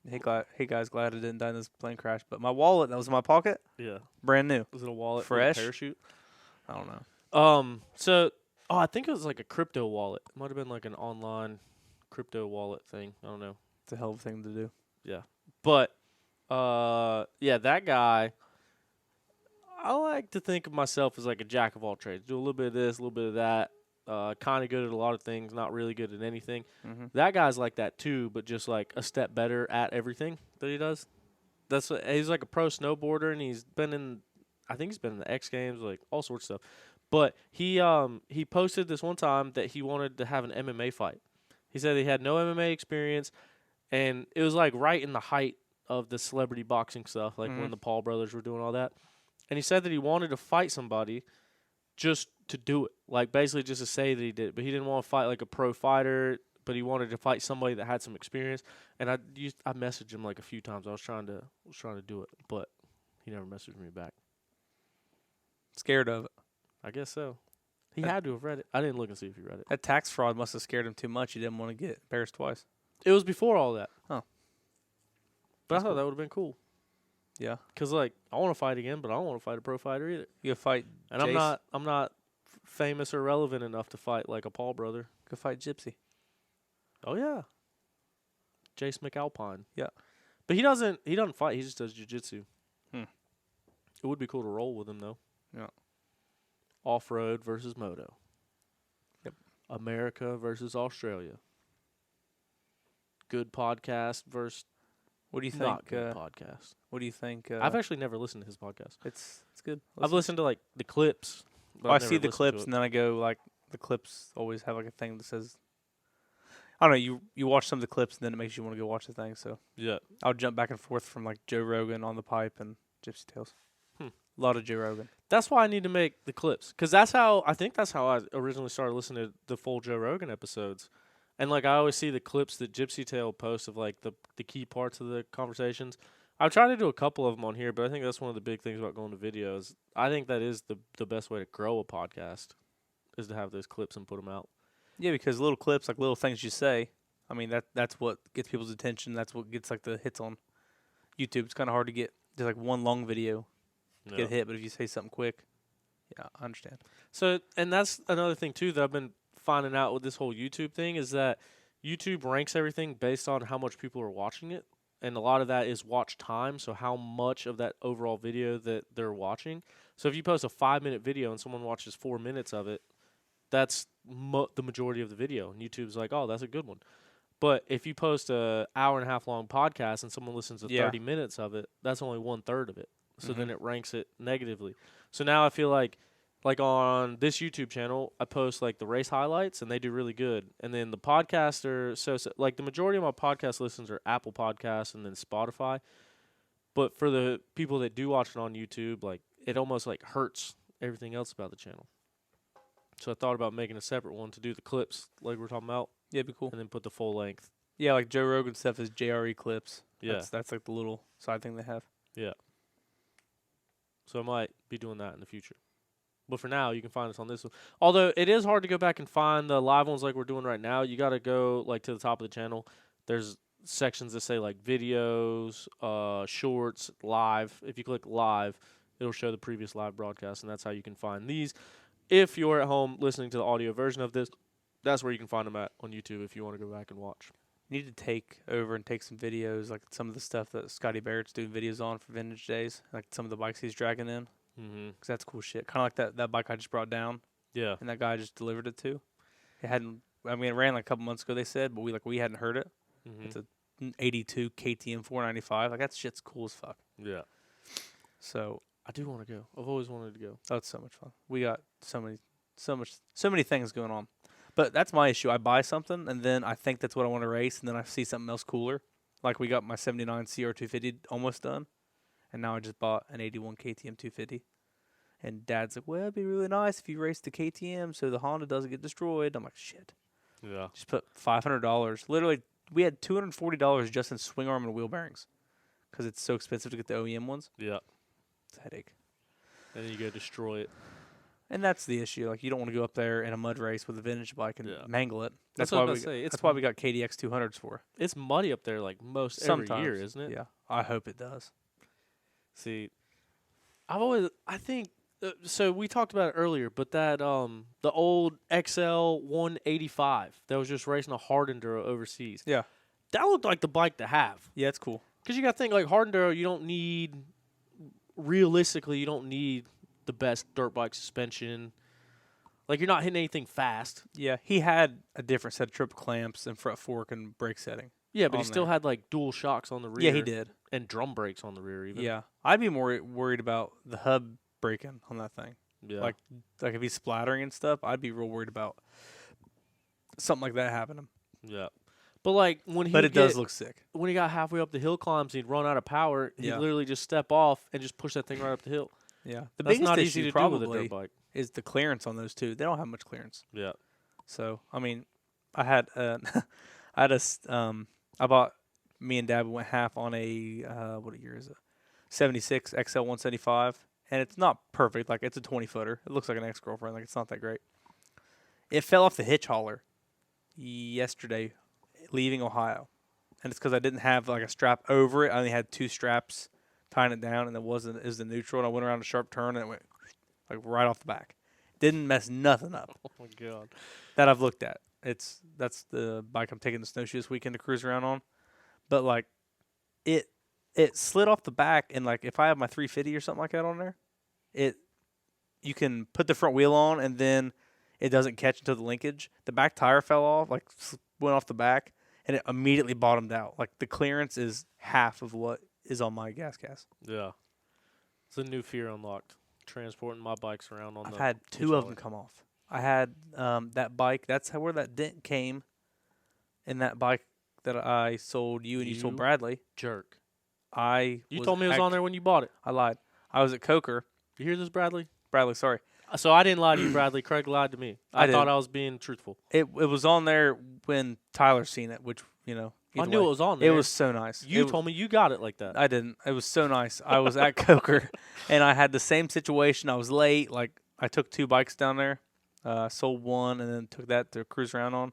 Speaker 3: Hey guys, glad I didn't die in this plane crash. But my wallet that was in my pocket,
Speaker 4: Yeah.
Speaker 3: brand new.
Speaker 4: Was it a wallet?
Speaker 3: Fresh?
Speaker 4: With a parachute?
Speaker 3: I don't know.
Speaker 4: I think it was like a crypto wallet. It might have been like an online crypto wallet thing. I don't know.
Speaker 3: It's a hell of a thing to do.
Speaker 4: Yeah. But yeah, that guy, I like to think of myself as like a jack of all trades. Do a little bit of this, a little bit of that. kind of good at a lot of things, not really good at anything.
Speaker 3: Mm-hmm.
Speaker 4: That guy's like that too, but just like a step better at everything that he does. He's like a pro snowboarder, and I think he's been in the X Games, like all sorts of stuff. But he posted this one time that he wanted to have an MMA fight. He said he had no MMA experience, and it was like right in the height of the celebrity boxing stuff, like when the Paul brothers were doing all that. And he said that he wanted to fight somebody just to do it, like basically just to say that he did it. But he didn't want to fight like a pro fighter, but he wanted to fight somebody that had some experience. And I messaged him like a few times. I was trying to do it, but he never messaged me back.
Speaker 3: Scared of it.
Speaker 4: I guess so. He had to have read it. I didn't look and see if he read it.
Speaker 3: That tax fraud must have scared him too much. He didn't want to get embarrassed twice.
Speaker 4: It was before all that.
Speaker 3: Oh.
Speaker 4: But
Speaker 3: That's
Speaker 4: I thought
Speaker 3: cool.
Speaker 4: that would have been cool.
Speaker 3: Yeah.
Speaker 4: Because, like, I want to fight again, but I don't want to fight a pro fighter either.
Speaker 3: You go fight
Speaker 4: And
Speaker 3: Jace.
Speaker 4: I'm not famous or relevant enough to fight like a Paul brother.
Speaker 3: Go fight Gypsy.
Speaker 4: Oh, yeah. Jace McAlpine.
Speaker 3: Yeah.
Speaker 4: But he doesn't fight. He just does jiu-jitsu.
Speaker 3: Hmm.
Speaker 4: It would be cool to roll with him, though.
Speaker 3: Yeah.
Speaker 4: Off-road versus moto.
Speaker 3: Yep.
Speaker 4: America versus Australia. Good podcast versus
Speaker 3: What do you
Speaker 4: not
Speaker 3: think?
Speaker 4: good podcast.
Speaker 3: What do you think?
Speaker 4: I've actually never listened to his podcast.
Speaker 3: It's good.
Speaker 4: I've listened to, like, the clips. but
Speaker 3: I
Speaker 4: I've
Speaker 3: see
Speaker 4: never
Speaker 3: the
Speaker 4: listened to
Speaker 3: clips,
Speaker 4: it.
Speaker 3: and then I go like the clips always have like a thing that says. I don't know. You watch some of the clips, and then it makes you want to go watch the thing. So
Speaker 4: Yeah.
Speaker 3: I'll jump back and forth from like Joe Rogan on the pipe and Gypsy Tales.
Speaker 4: Hmm.
Speaker 3: A lot of Joe Rogan.
Speaker 4: That's why I need to make the clips. Because that's how I originally started listening to the full Joe Rogan episodes. And, like, I always see the clips that Gypsy Tale posts of, like, the key parts of the conversations. I've tried to do a couple of them on here, but I think that's one of the big things about going to videos. I think that is the best way to grow a podcast, is to have those clips and put them out.
Speaker 3: Yeah, because little clips, like little things you say, I mean that's what gets people's attention. That's what gets like the hits on YouTube. It's kind of hard to get just like one long video to get hit, but if you say something quick, yeah, I understand.
Speaker 4: So, and that's another thing too that I've been finding out with this whole YouTube thing is that YouTube ranks everything based on how much people are watching it, and a lot of that is watch time. So how much of that overall video that they're watching. So if you post a 5-minute video and someone watches 4 minutes of it, that's the majority of the video, and YouTube's like, oh, that's a good one. But if you post a hour-and-a-half long podcast and someone listens to 30 minutes of it, that's only 1/3 of it. So then it ranks it negatively. So now I feel like on this YouTube channel, I post like the race highlights, and they do really good. And then the podcaster, so like the majority of my podcast listens are Apple Podcasts and then Spotify. But for the people that do watch it on YouTube, like it almost like hurts everything else about the channel. So I thought about making a separate one to do the clips like we're talking about.
Speaker 3: Yeah, it'd be cool.
Speaker 4: And then put the full length.
Speaker 3: Yeah, like Joe Rogan stuff is JRE clips.
Speaker 4: Yeah.
Speaker 3: That's like the little side thing they have.
Speaker 4: Yeah. So I might be doing that in the future. But for now, you can find us on this one. Although it is hard to go back and find the live ones like we're doing right now. You got to go like to the top of the channel. There's sections that say like videos, shorts, live. If you click live, it'll show the previous live broadcast, and that's how you can find these. If you're at home listening to the audio version of this, that's where you can find them at on YouTube if you want to go back and watch.
Speaker 3: You need to take some videos, like some of the stuff that Scotty Barrett's doing videos on for Vintage Days, like some of the bikes he's dragging in.
Speaker 4: Mm-hmm.
Speaker 3: Because that's cool shit. Kind of like that bike I just brought down.
Speaker 4: Yeah.
Speaker 3: And that guy just delivered it to. It ran like a couple months ago, they said, but we hadn't heard it.
Speaker 4: Mm-hmm.
Speaker 3: It's a 82 KTM 495. Like, that shit's cool as fuck.
Speaker 4: Yeah.
Speaker 3: So
Speaker 4: I do want to go. I've always wanted to go.
Speaker 3: that's so much fun. We got so many things going on. But that's my issue. I buy something, and then I think that's what I want to race, and then I see something else cooler. Like, we got my 79 CR250 almost done, and now I just bought an 81 KTM 250. And Dad's like, well, it'd be really nice if you race the KTM so the Honda doesn't get destroyed. I'm like, shit.
Speaker 4: Yeah.
Speaker 3: Just put $500. Literally, we had $240 just in swing arm and wheel bearings because it's so expensive to get the OEM ones.
Speaker 4: Yeah.
Speaker 3: It's a headache.
Speaker 4: And then you go destroy it.
Speaker 3: And that's the issue. Like, you don't want to go up there in a mud race with a vintage bike and mangle it.
Speaker 4: That's
Speaker 3: why
Speaker 4: what I was about to say.
Speaker 3: That's why we got KDX 200s for.
Speaker 4: It's muddy up there like most
Speaker 3: Sometimes.
Speaker 4: every year, isn't it?
Speaker 3: Yeah. I hope it does.
Speaker 4: See, I think, so we talked about it earlier, but that, the old XL 185 that was just racing a hard enduro overseas.
Speaker 3: Yeah.
Speaker 4: That looked like the bike to have.
Speaker 3: Yeah, it's cool.
Speaker 4: Because you got to think, like, hard enduro, you don't need the best dirt bike suspension. Like, you're not hitting anything fast.
Speaker 3: Yeah, he had a different set of triple clamps and front fork and brake setting.
Speaker 4: Yeah, but he
Speaker 3: on
Speaker 4: still
Speaker 3: there.
Speaker 4: had, like, dual shocks on the rear.
Speaker 3: Yeah, he did.
Speaker 4: And drum brakes on the rear, even.
Speaker 3: Yeah, I'd be more worried about the hub breaking on that thing.
Speaker 4: Yeah.
Speaker 3: Like if he's splattering and stuff, I'd be real worried about something like that happening.
Speaker 4: Yeah. But, like, when he
Speaker 3: But it does look sick.
Speaker 4: when he got halfway up the hill climbs, he'd run out of power. He'd
Speaker 3: Yeah.
Speaker 4: literally just step off and just push that thing right up the hill.
Speaker 3: Yeah, the
Speaker 4: That's
Speaker 3: biggest
Speaker 4: not
Speaker 3: issue
Speaker 4: easy to do with a
Speaker 3: probably
Speaker 4: dirt bike.
Speaker 3: is the clearance on those two. They don't have much clearance.
Speaker 4: Yeah.
Speaker 3: So I mean, I had I bought me and Dad went half on a what year is it? 76 XL 175, and it's not perfect. Like it's a 20-footer. It looks like an ex-girlfriend. Like it's not that great. It fell off the hitch hauler yesterday, leaving Ohio, and it's because I didn't have like a strap over it. I only had 2 straps tying it down, and it was the neutral. And I went around a sharp turn, and it went like right off the back. Didn't mess nothing up.
Speaker 4: Oh, my God.
Speaker 3: That I've looked at. That's the bike I'm taking the snowshoe this weekend to cruise around on. But like it slid off the back, and like if I have my 350 or something like that on there, you can put the front wheel on and then it doesn't catch until the linkage. The back tire fell off, like went off the back, and it immediately bottomed out. Like the clearance is half of what is on my gas cast.
Speaker 4: Yeah. It's a new fear unlocked. Transporting my bikes around on
Speaker 3: I've
Speaker 4: the
Speaker 3: had 2
Speaker 4: hitch
Speaker 3: of them come off. I had that bike. That's where that dent came in that bike that I sold you and you sold
Speaker 4: You
Speaker 3: Bradley.
Speaker 4: jerk.
Speaker 3: You
Speaker 4: told me it was on there when you bought it.
Speaker 3: I lied. I was at Coker.
Speaker 4: You hear this, Bradley?
Speaker 3: Bradley, sorry.
Speaker 4: So I didn't lie to you, Bradley. Craig lied to me.
Speaker 3: I
Speaker 4: I thought
Speaker 3: did.
Speaker 4: I was being truthful.
Speaker 3: It was on there when Tyler seen it, which,
Speaker 4: I
Speaker 3: either
Speaker 4: knew
Speaker 3: way.
Speaker 4: it was on there.
Speaker 3: It was so nice.
Speaker 4: You told me you got it like that.
Speaker 3: I didn't. It was so nice. I was at Coker, and I had the same situation. I was late. Like, I took 2 bikes down there, sold one, and then took that to cruise around on,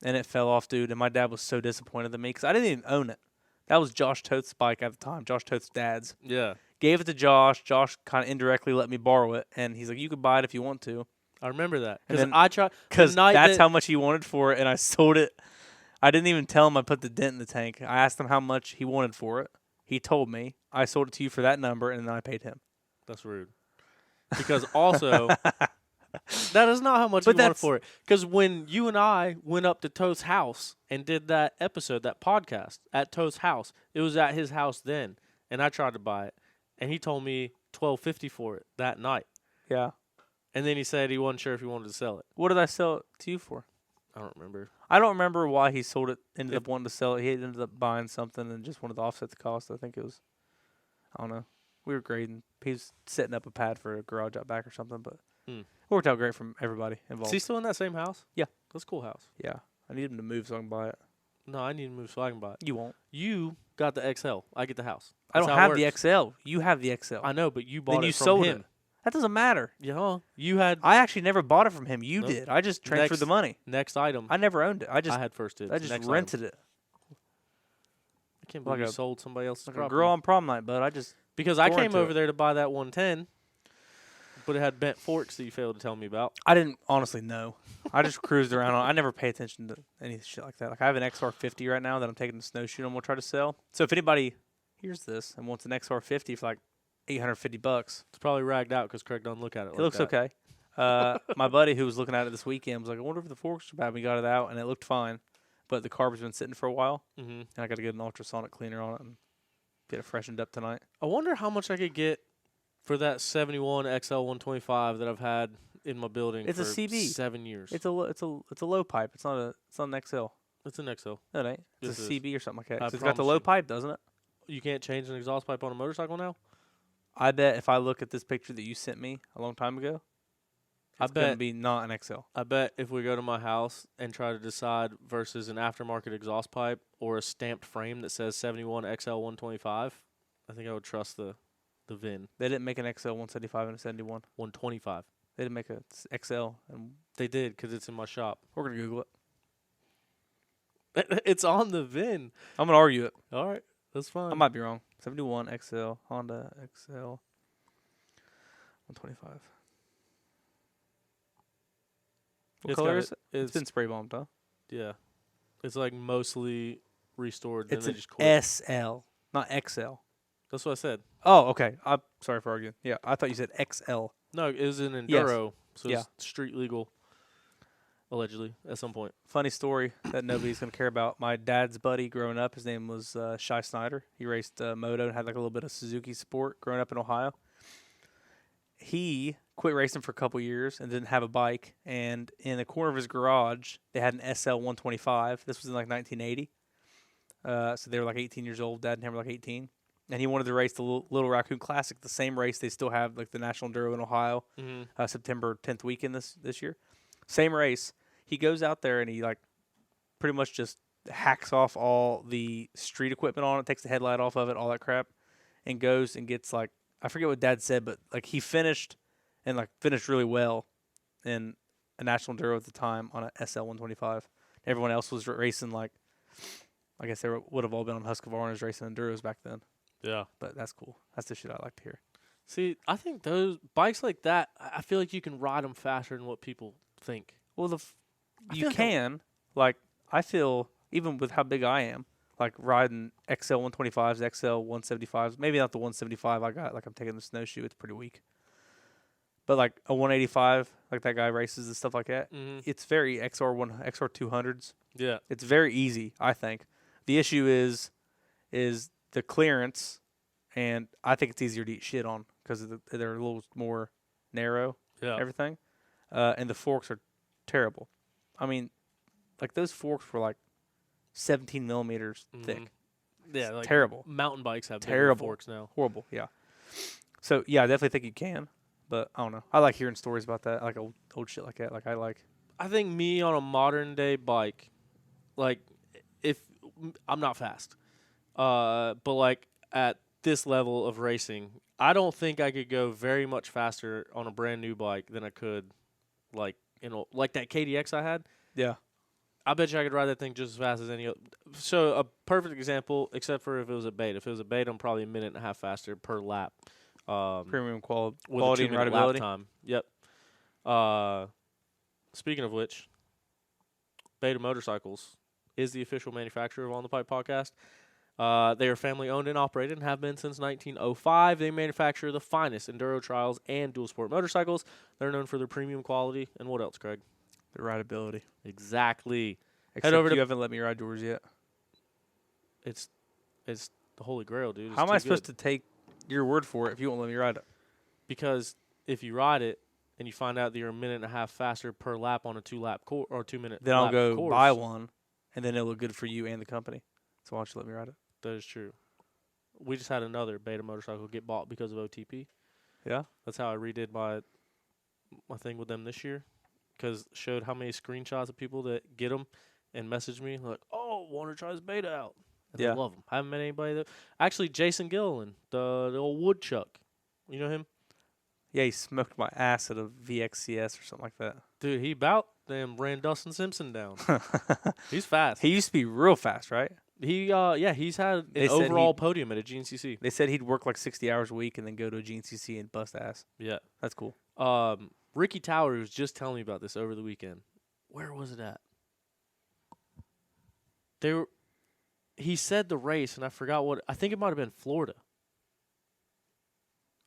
Speaker 3: and it fell off, dude. And my dad was so disappointed in me because I didn't even own it. That was Josh Toth's bike at the time, Josh Toth's dad's.
Speaker 4: Yeah.
Speaker 3: Gave it to Josh. Josh kind of indirectly let me borrow it, and he's like, you can buy it if you want to.
Speaker 4: I remember that.
Speaker 3: And
Speaker 4: Because
Speaker 3: then-
Speaker 4: I tried.
Speaker 3: Because that's how much he wanted for it, and I sold it. I didn't even tell him I put the dent in the tank. I asked him how much he wanted for it. He told me. I sold it to you for that number, and then I paid him.
Speaker 4: That's rude. Because also, that is not how much
Speaker 3: But
Speaker 4: he wanted for it. Because when you and I went up to Toth's house and did that episode, that podcast at Toth's house, it was at his house then, and I tried to buy it, and he told me $12.50 for it that night.
Speaker 3: Yeah.
Speaker 4: And then he said he wasn't sure if he wanted to sell it.
Speaker 3: What did I sell it to you for?
Speaker 4: I don't remember.
Speaker 3: I don't remember why he sold it, ended up wanting to sell it. He ended up buying something and just wanted to offset the cost. I think it was, I don't know. We were grading. He was setting up a pad for a garage out back or something, but it worked out great from everybody involved.
Speaker 4: Is he still in that same house?
Speaker 3: Yeah.
Speaker 4: That's a cool house.
Speaker 3: Yeah. I need him to move so I can buy it.
Speaker 4: No, I need to move so I can buy it.
Speaker 3: You won't.
Speaker 4: You got the XL. I get the house.
Speaker 3: I
Speaker 4: That's
Speaker 3: don't
Speaker 4: how it
Speaker 3: have the
Speaker 4: works.
Speaker 3: XL. You have the XL.
Speaker 4: I know, but you bought
Speaker 3: Then
Speaker 4: it
Speaker 3: you
Speaker 4: from
Speaker 3: sold
Speaker 4: him.
Speaker 3: it. That doesn't matter.
Speaker 4: Yeah, you had
Speaker 3: I actually never bought it from him. You
Speaker 4: Nope.
Speaker 3: did. I just transferred
Speaker 4: Next-
Speaker 3: the money.
Speaker 4: next item.
Speaker 3: I never owned it. I
Speaker 4: I had first dibs.
Speaker 3: I just
Speaker 4: Next
Speaker 3: rented
Speaker 4: item.
Speaker 3: it.
Speaker 4: I can't believe
Speaker 3: like
Speaker 4: you
Speaker 3: a-
Speaker 4: sold somebody else's
Speaker 3: Like a
Speaker 4: property.
Speaker 3: girl on prom night, bud. I just
Speaker 4: Because I
Speaker 3: Tore
Speaker 4: came
Speaker 3: into
Speaker 4: over
Speaker 3: it.
Speaker 4: there to buy that 110, but it had bent forks that you failed to tell me about.
Speaker 3: I didn't honestly know. I just cruised around on. I never pay attention to any shit like that. Like I have an XR50 right now that I'm taking to snowshoe and I'm gonna try to sell. So if anybody hears this and wants an XR50 for like $850,
Speaker 4: It's probably ragged out because Craig doesn't look at it.
Speaker 3: it looks okay. My buddy who was looking at it this weekend was like, I wonder if the forks are bad. We got it out and it looked fine, but the carburetor's been sitting for a while,
Speaker 4: Mm-hmm.
Speaker 3: and I got to get an ultrasonic cleaner on it and get it freshened up tonight.
Speaker 4: I wonder how much I could get for that 71 XL 125 that I've had in my building
Speaker 3: It's
Speaker 4: for
Speaker 3: a CB.
Speaker 4: 7 years.
Speaker 3: It's a low pipe. It's not an XL.
Speaker 4: It's an XL.
Speaker 3: No, it ain't. It's
Speaker 4: Yes,
Speaker 3: a
Speaker 4: it is.
Speaker 3: CB or something like that.
Speaker 4: I
Speaker 3: 'Cause it's got the
Speaker 4: promise
Speaker 3: low
Speaker 4: you.
Speaker 3: pipe, doesn't it?
Speaker 4: You can't change an exhaust pipe on a motorcycle now?
Speaker 3: I bet if I look at this picture that you sent me a long time ago,
Speaker 4: I
Speaker 3: it's going to
Speaker 4: bet-
Speaker 3: be not an XL.
Speaker 4: I bet if we go to my house and try to decide versus an aftermarket exhaust pipe or a stamped frame that says 71 XL 125, I think I would trust the VIN
Speaker 3: They didn't make an XL 175 and a 71.
Speaker 4: 125.
Speaker 3: They didn't make a XL, and
Speaker 4: They did because it's in my shop.
Speaker 3: we're going to Google it.
Speaker 4: It's on the VIN.
Speaker 3: I'm going to argue it.
Speaker 4: All right, that's fine.
Speaker 3: I might be wrong. 71 XL, Honda XL 125. What
Speaker 4: It's
Speaker 3: color
Speaker 4: got
Speaker 3: is it?
Speaker 4: It's
Speaker 3: It's been spray bombed, huh?
Speaker 4: yeah. It's like mostly restored. Then
Speaker 3: It's
Speaker 4: they
Speaker 3: an
Speaker 4: just quit.
Speaker 3: SL, not XL.
Speaker 4: That's what I said.
Speaker 3: Oh, okay. I'm sorry for arguing. Yeah, I thought you said XL.
Speaker 4: No, it was an
Speaker 3: Yes.
Speaker 4: enduro, so
Speaker 3: Yeah.
Speaker 4: it's street legal, allegedly, at some point.
Speaker 3: Funny story that nobody's gonna care about. My dad's buddy growing up, his name was Shai Snyder. He raced moto and had like a little bit of Suzuki Sport growing up in Ohio. He quit racing for a couple years and didn't have a bike. And in the corner of his garage, they had an SL 125. This was in like 1980. So they were like 18 years old. Dad and him were like 18. And he wanted to race the Little Raccoon Classic, the same race they still have, like the National Enduro in Ohio, September 10th weekend this year. Same race. He goes out there and he like pretty much just hacks off all the street equipment on it, takes the headlight off of it, all that crap, and goes and gets like, I forget what Dad said, but like he finished really well in a National Enduro at the time on a SL 125. Everyone else was racing like, I guess they would have all been on Husqvarnas racing Enduros back then.
Speaker 4: Yeah.
Speaker 3: But that's cool. That's the shit I like to hear.
Speaker 4: See, I think those bikes like that, I feel like you can ride them faster than what people think.
Speaker 3: Well,
Speaker 4: I
Speaker 3: you
Speaker 4: feel like
Speaker 3: can. Like, I feel, even with how big I am, like riding XL 125s, XL 175s, maybe not the 175 I got, like I'm taking the snowshoe, it's pretty weak. But like a 185, like that guy races and stuff like that, it's very XR 200s.
Speaker 4: Yeah.
Speaker 3: It's very easy, I think. The issue is the clearance, and I think it's easier to eat shit on because they're a little more narrow, everything. And the forks are terrible. I mean, like those forks were like 17 millimeters thick.
Speaker 4: Yeah, like
Speaker 3: terrible.
Speaker 4: Mountain bikes have
Speaker 3: Terrible
Speaker 4: bigger forks now.
Speaker 3: Horrible, yeah. So, yeah, I definitely think you can, but I don't know. I like hearing stories about that, like old shit like that. Like,
Speaker 4: I think me on a modern day bike, like, if I'm not fast, but like at this level of racing, I don't think I could go very much faster on a brand new bike than I could, like like that KDX I had.
Speaker 3: yeah.
Speaker 4: I bet you I could ride that thing just as fast as any other. So a perfect example, except for if it was a bait. If it was a bait, I'm probably a minute and a half faster per lap.
Speaker 3: Premium
Speaker 4: With
Speaker 3: quality
Speaker 4: a
Speaker 3: and
Speaker 4: 2-minute lap
Speaker 3: rideability.
Speaker 4: time. Yep. Speaking of which, Beta Motorcycles is the official manufacturer of On the Pipe podcast. They are family owned and operated and have been since 1905. They manufacture the finest enduro trials and dual sport motorcycles. They're known for their premium quality. And what else, Craig?
Speaker 3: The rideability.
Speaker 4: Exactly.
Speaker 3: Except
Speaker 4: over
Speaker 3: you
Speaker 4: to-
Speaker 3: haven't let me ride yours yet.
Speaker 4: It's the holy grail, dude. It's
Speaker 3: How am I
Speaker 4: too
Speaker 3: supposed
Speaker 4: good.
Speaker 3: to take your word for it if you won't let me ride it?
Speaker 4: Because if you ride it and you find out that you're a minute and a half faster per lap on a 2-lap or 2-minute
Speaker 3: Then I'll
Speaker 4: lap
Speaker 3: go
Speaker 4: course,
Speaker 3: buy one, and then it'll look good for you and the company. So why don't you let me ride it?
Speaker 4: That is true. We just had another Beta motorcycle get bought because of OTP.
Speaker 3: Yeah?
Speaker 4: That's how I redid my thing with them this year, because showed how many screenshots of people that get them and message me like, "Oh, want to try this Beta out?" And
Speaker 3: Yeah.
Speaker 4: I love them. I haven't met anybody that actually Jason Gilliland, the old woodchuck. You know him,
Speaker 3: Yeah, he smoked my ass at a VXCS or something like that.
Speaker 4: dude. He about damn ran Dustin Simpson down. He's fast.
Speaker 3: He used to be real fast, right?
Speaker 4: He's had
Speaker 3: They
Speaker 4: an
Speaker 3: said
Speaker 4: overall
Speaker 3: he-
Speaker 4: podium at a GNCC.
Speaker 3: They said he'd work like 60 hours a week and then go to a GNCC and bust ass.
Speaker 4: Yeah.
Speaker 3: That's cool.
Speaker 4: Ricky Tower was just telling me about this over the weekend. Where was it at? He said the race, and I forgot what. I think it might have been Florida.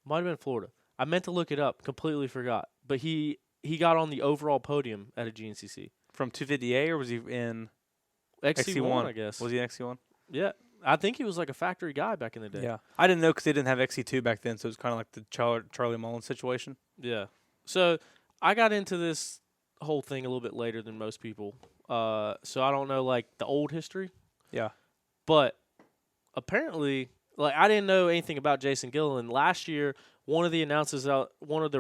Speaker 4: Might have been Florida. I meant to look it up. Completely forgot. But he got on the overall podium at a GNCC.
Speaker 3: From 250A, or was he in
Speaker 4: XC1, I guess.
Speaker 3: Was he in XC1?
Speaker 4: Yeah. I think he was like a factory guy back in the day.
Speaker 3: Yeah. I didn't know because they didn't have XC2 back then, so it was kind of like the Charlie Mullins situation.
Speaker 4: Yeah. So I got into this whole thing a little bit later than most people. So I don't know like the old history.
Speaker 3: Yeah.
Speaker 4: But apparently, like I didn't know anything about Jason Gilliland. Last year, one of the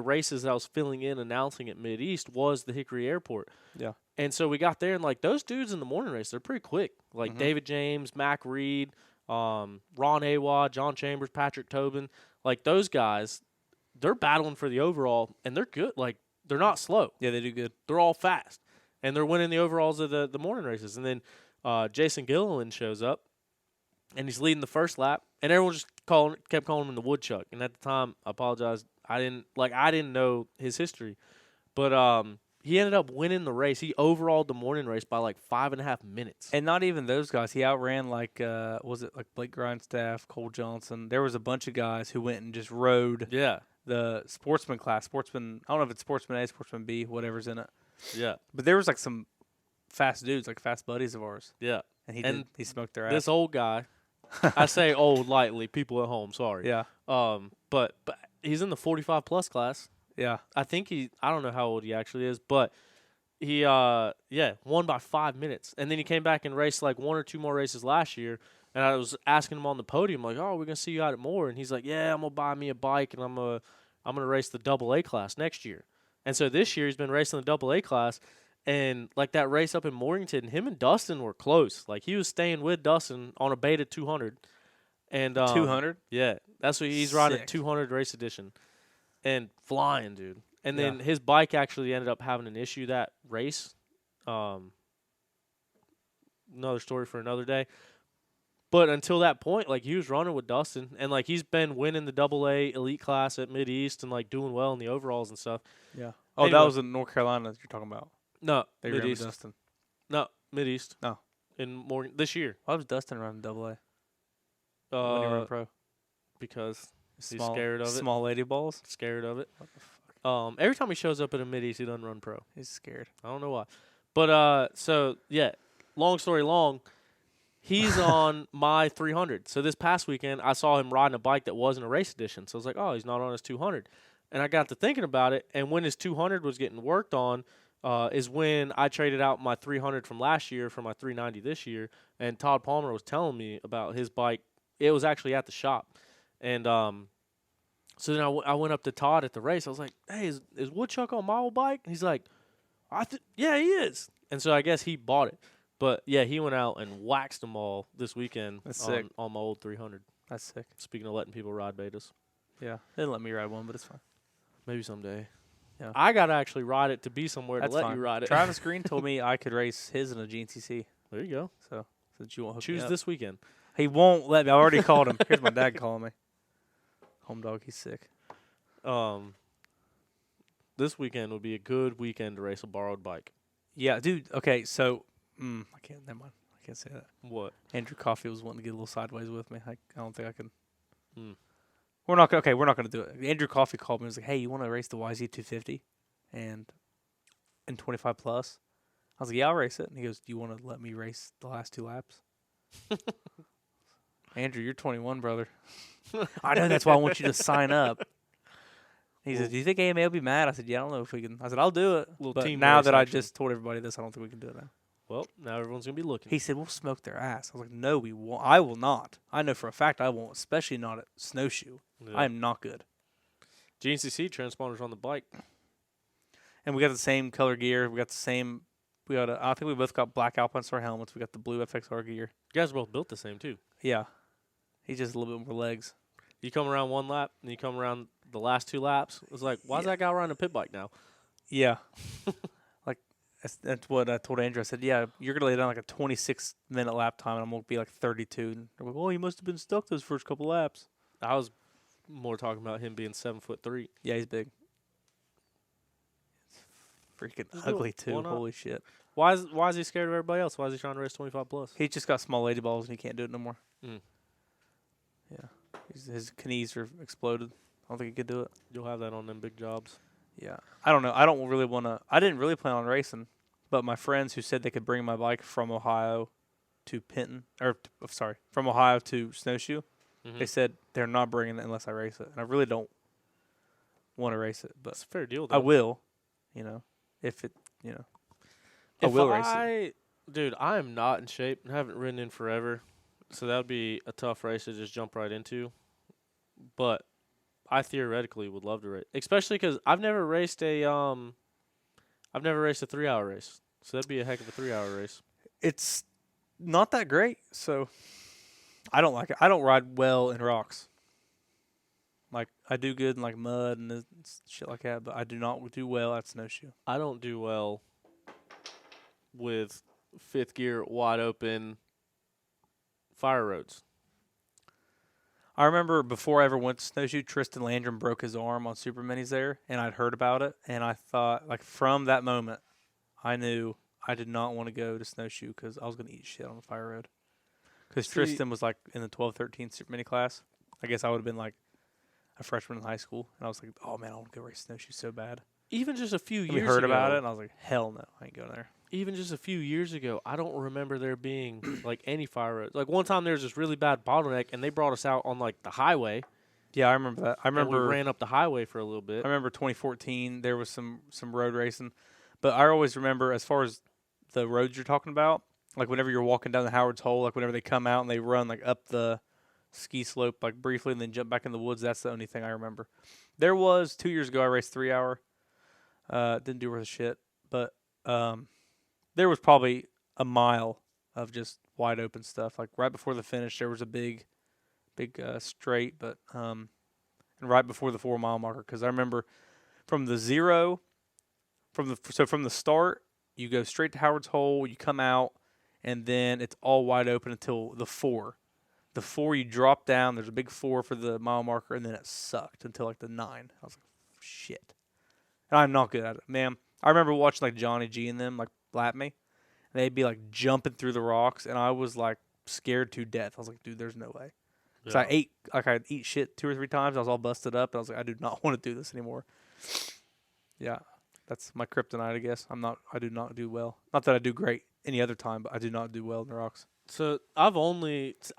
Speaker 4: races that I was filling in announcing at Mid-East was the Hickory Airport.
Speaker 3: Yeah.
Speaker 4: And so we got there, and like those dudes in the morning race, they're pretty quick. Like David James, Mac Reed, Ron Awad, John Chambers, Patrick Tobin, like those guys, they're battling for the overall, and they're good. Like they're not slow.
Speaker 3: Yeah, they do good.
Speaker 4: They're all fast, and they're winning the overalls of the morning races. And then Jason Gilliland shows up, and he's leading the first lap, and everyone just kept calling him the woodchuck. And at the time, I apologize, I didn't know his history, but he ended up winning the race. He overalled the morning race by like 5.5 minutes.
Speaker 3: And not even those guys. He outran like was it like Blake Grindstaff, Cole Johnson? There was a bunch of guys who went and just rode
Speaker 4: Yeah,
Speaker 3: the sportsman class. Sportsman, I don't know if it's sportsman A, sportsman B, whatever's in it.
Speaker 4: Yeah.
Speaker 3: But there was like some fast dudes, like fast buddies of ours.
Speaker 4: Yeah.
Speaker 3: And he smoked their ass.
Speaker 4: This old guy, I say old lightly, people at home, sorry.
Speaker 3: Yeah.
Speaker 4: But he's in the 45 plus class.
Speaker 3: Yeah.
Speaker 4: I think I don't know how old he actually is, but he won by 5 minutes. And then he came back and raced like 1 or 2 more races last year. And I was asking him on the podium, like, oh, we're gonna see you out at more. And he's like, yeah, I'm gonna buy me a bike and I'm gonna race the AA class next year. And so this year he's been racing the AA class. And like that race up in Morganton, him and Dustin were close. Like he was staying with Dustin on a Beta 200. And
Speaker 3: 200?
Speaker 4: Yeah, that's what he's riding,
Speaker 3: Sick.
Speaker 4: 200 race edition, and flying, dude. And then his bike actually ended up having an issue that race. Another story for another day. But until that point, like he was running with Dustin, and like he's been winning the AA elite class at Mid East and like doing well in the overalls and stuff.
Speaker 3: Yeah. Oh,
Speaker 4: Anyway.
Speaker 3: that was in North Carolina that you're talking about.
Speaker 4: No,
Speaker 3: They
Speaker 4: Mid
Speaker 3: ran with
Speaker 4: East.
Speaker 3: Dustin.
Speaker 4: No, Mid East.
Speaker 3: Oh.
Speaker 4: In Morgan this year.
Speaker 3: Why was Dustin running AA? When he ran pro?
Speaker 4: Because he's
Speaker 3: Small,
Speaker 4: scared of it.
Speaker 3: Small lady balls?
Speaker 4: Scared of it.
Speaker 3: What the fuck?
Speaker 4: Every time he shows up at a Mid East, he doesn't run pro.
Speaker 3: He's scared.
Speaker 4: I don't know why. But so yeah, long story long, he's on my 300. So this past weekend, I saw him riding a bike that wasn't a race edition. So I was like, oh, he's not on his 200. And I got to thinking about it. And when his 200 was getting worked on, is when I traded out my 300 from last year for my 390 this year. And Todd Palmer was telling me about his bike. It was actually at the shop. And so then I went up to Todd at the race. I was like, hey, is Woodchuck on my old bike? And he's like, yeah, he is. And so I guess he bought it. But, yeah, he went out and waxed them all this weekend.
Speaker 3: That's sick.
Speaker 4: On my old 300.
Speaker 3: That's sick.
Speaker 4: Speaking of letting people ride betas.
Speaker 3: Yeah. They didn't let me ride one, but it's fine.
Speaker 4: Maybe someday.
Speaker 3: Yeah.
Speaker 4: I got to actually ride it to be somewhere
Speaker 3: That's
Speaker 4: to let
Speaker 3: fine.
Speaker 4: you ride it.
Speaker 3: Travis Green told me I could race his in a GNCC.
Speaker 4: There you go.
Speaker 3: So, since you won't hook
Speaker 4: Choose
Speaker 3: me up.
Speaker 4: this weekend.
Speaker 3: He won't let me. I already called him. Here's my dad calling me. Home dog, he's sick.
Speaker 4: This weekend would be a good weekend to race a borrowed bike.
Speaker 3: Yeah, dude. Okay, so I can't. Never mind. I can't say that.
Speaker 4: What?
Speaker 3: Andrew Coffey was wanting to get a little sideways with me. I don't think I can.
Speaker 4: Hmm.
Speaker 3: We're not gonna. Okay, we're not gonna do it. Andrew Coffey called me and was like, "Hey, you want to race the YZ250 and in 25 plus?" I was like, "Yeah, I'll race it." And he goes, "Do you want to let me race the last 2 laps?" Andrew, you're 21, brother. I know. That's why I want you to sign up. He said, "Do you think AMA will be mad?" I said, "Yeah, I don't know if we can." I said, "I'll do it."
Speaker 4: Little
Speaker 3: But
Speaker 4: team
Speaker 3: now
Speaker 4: race
Speaker 3: that I
Speaker 4: action.
Speaker 3: just told everybody this, I don't think we can do it now.
Speaker 4: Well, now everyone's going to be looking.
Speaker 3: He said, "We'll smoke their ass." I was like, "No, we won't. I will not. I know for a fact I won't, especially not at snowshoe.
Speaker 4: Yeah.
Speaker 3: I am not good."
Speaker 4: GNCC transponders on the bike.
Speaker 3: And we got the same color gear. We got the same. I think we both got black Alpine Star helmets. We got the blue FXR gear.
Speaker 4: You guys are both built the same, too.
Speaker 3: Yeah. He's just a little bit more legs.
Speaker 4: You come around 1 lap, and you come around the last 2 laps. It's like, why is that guy riding a pit bike now?
Speaker 3: Yeah. Like, that's what I told Andrew. I said, "Yeah, you're going to lay down like a 26-minute lap time, and I'm going to be like 32. And they're like, "Oh, he must have been stuck those first couple laps."
Speaker 4: I was more talking about him being 7'3".
Speaker 3: Yeah, he's big. Freaking
Speaker 4: Just do it.
Speaker 3: ugly, too.
Speaker 4: Why not?
Speaker 3: Holy shit.
Speaker 4: Why is he scared of everybody else? Why is he trying to race 25 plus?
Speaker 3: He just got small lady balls, and he can't do it no more.
Speaker 4: Mm.
Speaker 3: Yeah. His knees are exploded. I don't think he could do it.
Speaker 4: You'll have that on them big jobs.
Speaker 3: Yeah. I don't know. I don't really want to. I didn't really plan on racing, but my friends who said they could bring my bike from Ohio to Penton, from Ohio to Snowshoe,
Speaker 4: Mm-hmm.
Speaker 3: they said they're not bringing it unless I race it. And I really don't want to race it, but
Speaker 4: It's a fair deal, though.
Speaker 3: I will, if it, I will race it.
Speaker 4: Dude, I am not in shape. I haven't ridden in forever. So that would be a tough race to just jump right into. But I theoretically would love to race. Especially because I've never raced a 3-hour race. So that'd be a heck of a 3-hour race.
Speaker 3: It's not that great, so I don't like it. I don't ride well in rocks. Like, I do good in, like, mud and shit like that, but I do not do well at snowshoe.
Speaker 4: I don't do well with 5th gear wide open fire roads.
Speaker 3: I remember before I ever went to snowshoe, Tristan Landrum broke his arm on Super Minis there, and I'd heard about it, and I thought, like, from that moment, I knew I did not want to go to snowshoe because I was going to eat shit on the fire road. Because Tristan was, like, in the 12-13 Super Mini class. I guess I would have been, like, a freshman in high school, and I was like, oh man, I want to go race snowshoes so bad.
Speaker 4: Even just a few
Speaker 3: And
Speaker 4: years
Speaker 3: we heard
Speaker 4: ago,
Speaker 3: about it, and I was like, hell no, I ain't going there.
Speaker 4: even just a few years ago, I don't remember there being like any fire roads. Like one time there was this really bad bottleneck, and they brought us out on like the highway.
Speaker 3: Yeah, I remember that. I
Speaker 4: And we
Speaker 3: remember
Speaker 4: ran up the highway for a little bit.
Speaker 3: I remember 2014. There was some road racing, but I always remember as far as the roads you're talking about, like whenever you're walking down the Howard's Hole, like whenever they come out and they run like up the ski slope like briefly and then jump back in the woods. That's the only thing I remember. There was 2 years ago I raced 3 hour. Didn't do worth a shit, but there was probably a mile of just wide open stuff. Like right before the finish, there was a big straight, but and right before the 4 mile marker, because I remember from the start, you go straight to Howard's Hole, you come out, and then it's all wide open until the 4. The 4 you drop down. There's a big 4 for the mile marker, and then it sucked until like the 9. I was like, shit. And I'm not good at it, man. I remember watching like Johnny G and them like lap me. And they'd be like jumping through the rocks, and I was like scared to death. I was like, dude, there's no way. Because I'd eat shit 2 or 3 times. I was all busted up, and I was like, I do not want to do this anymore. Yeah, that's my kryptonite, I guess. I do not do well. Not that I do great any other time, but I do not do well in the rocks.
Speaker 4: So I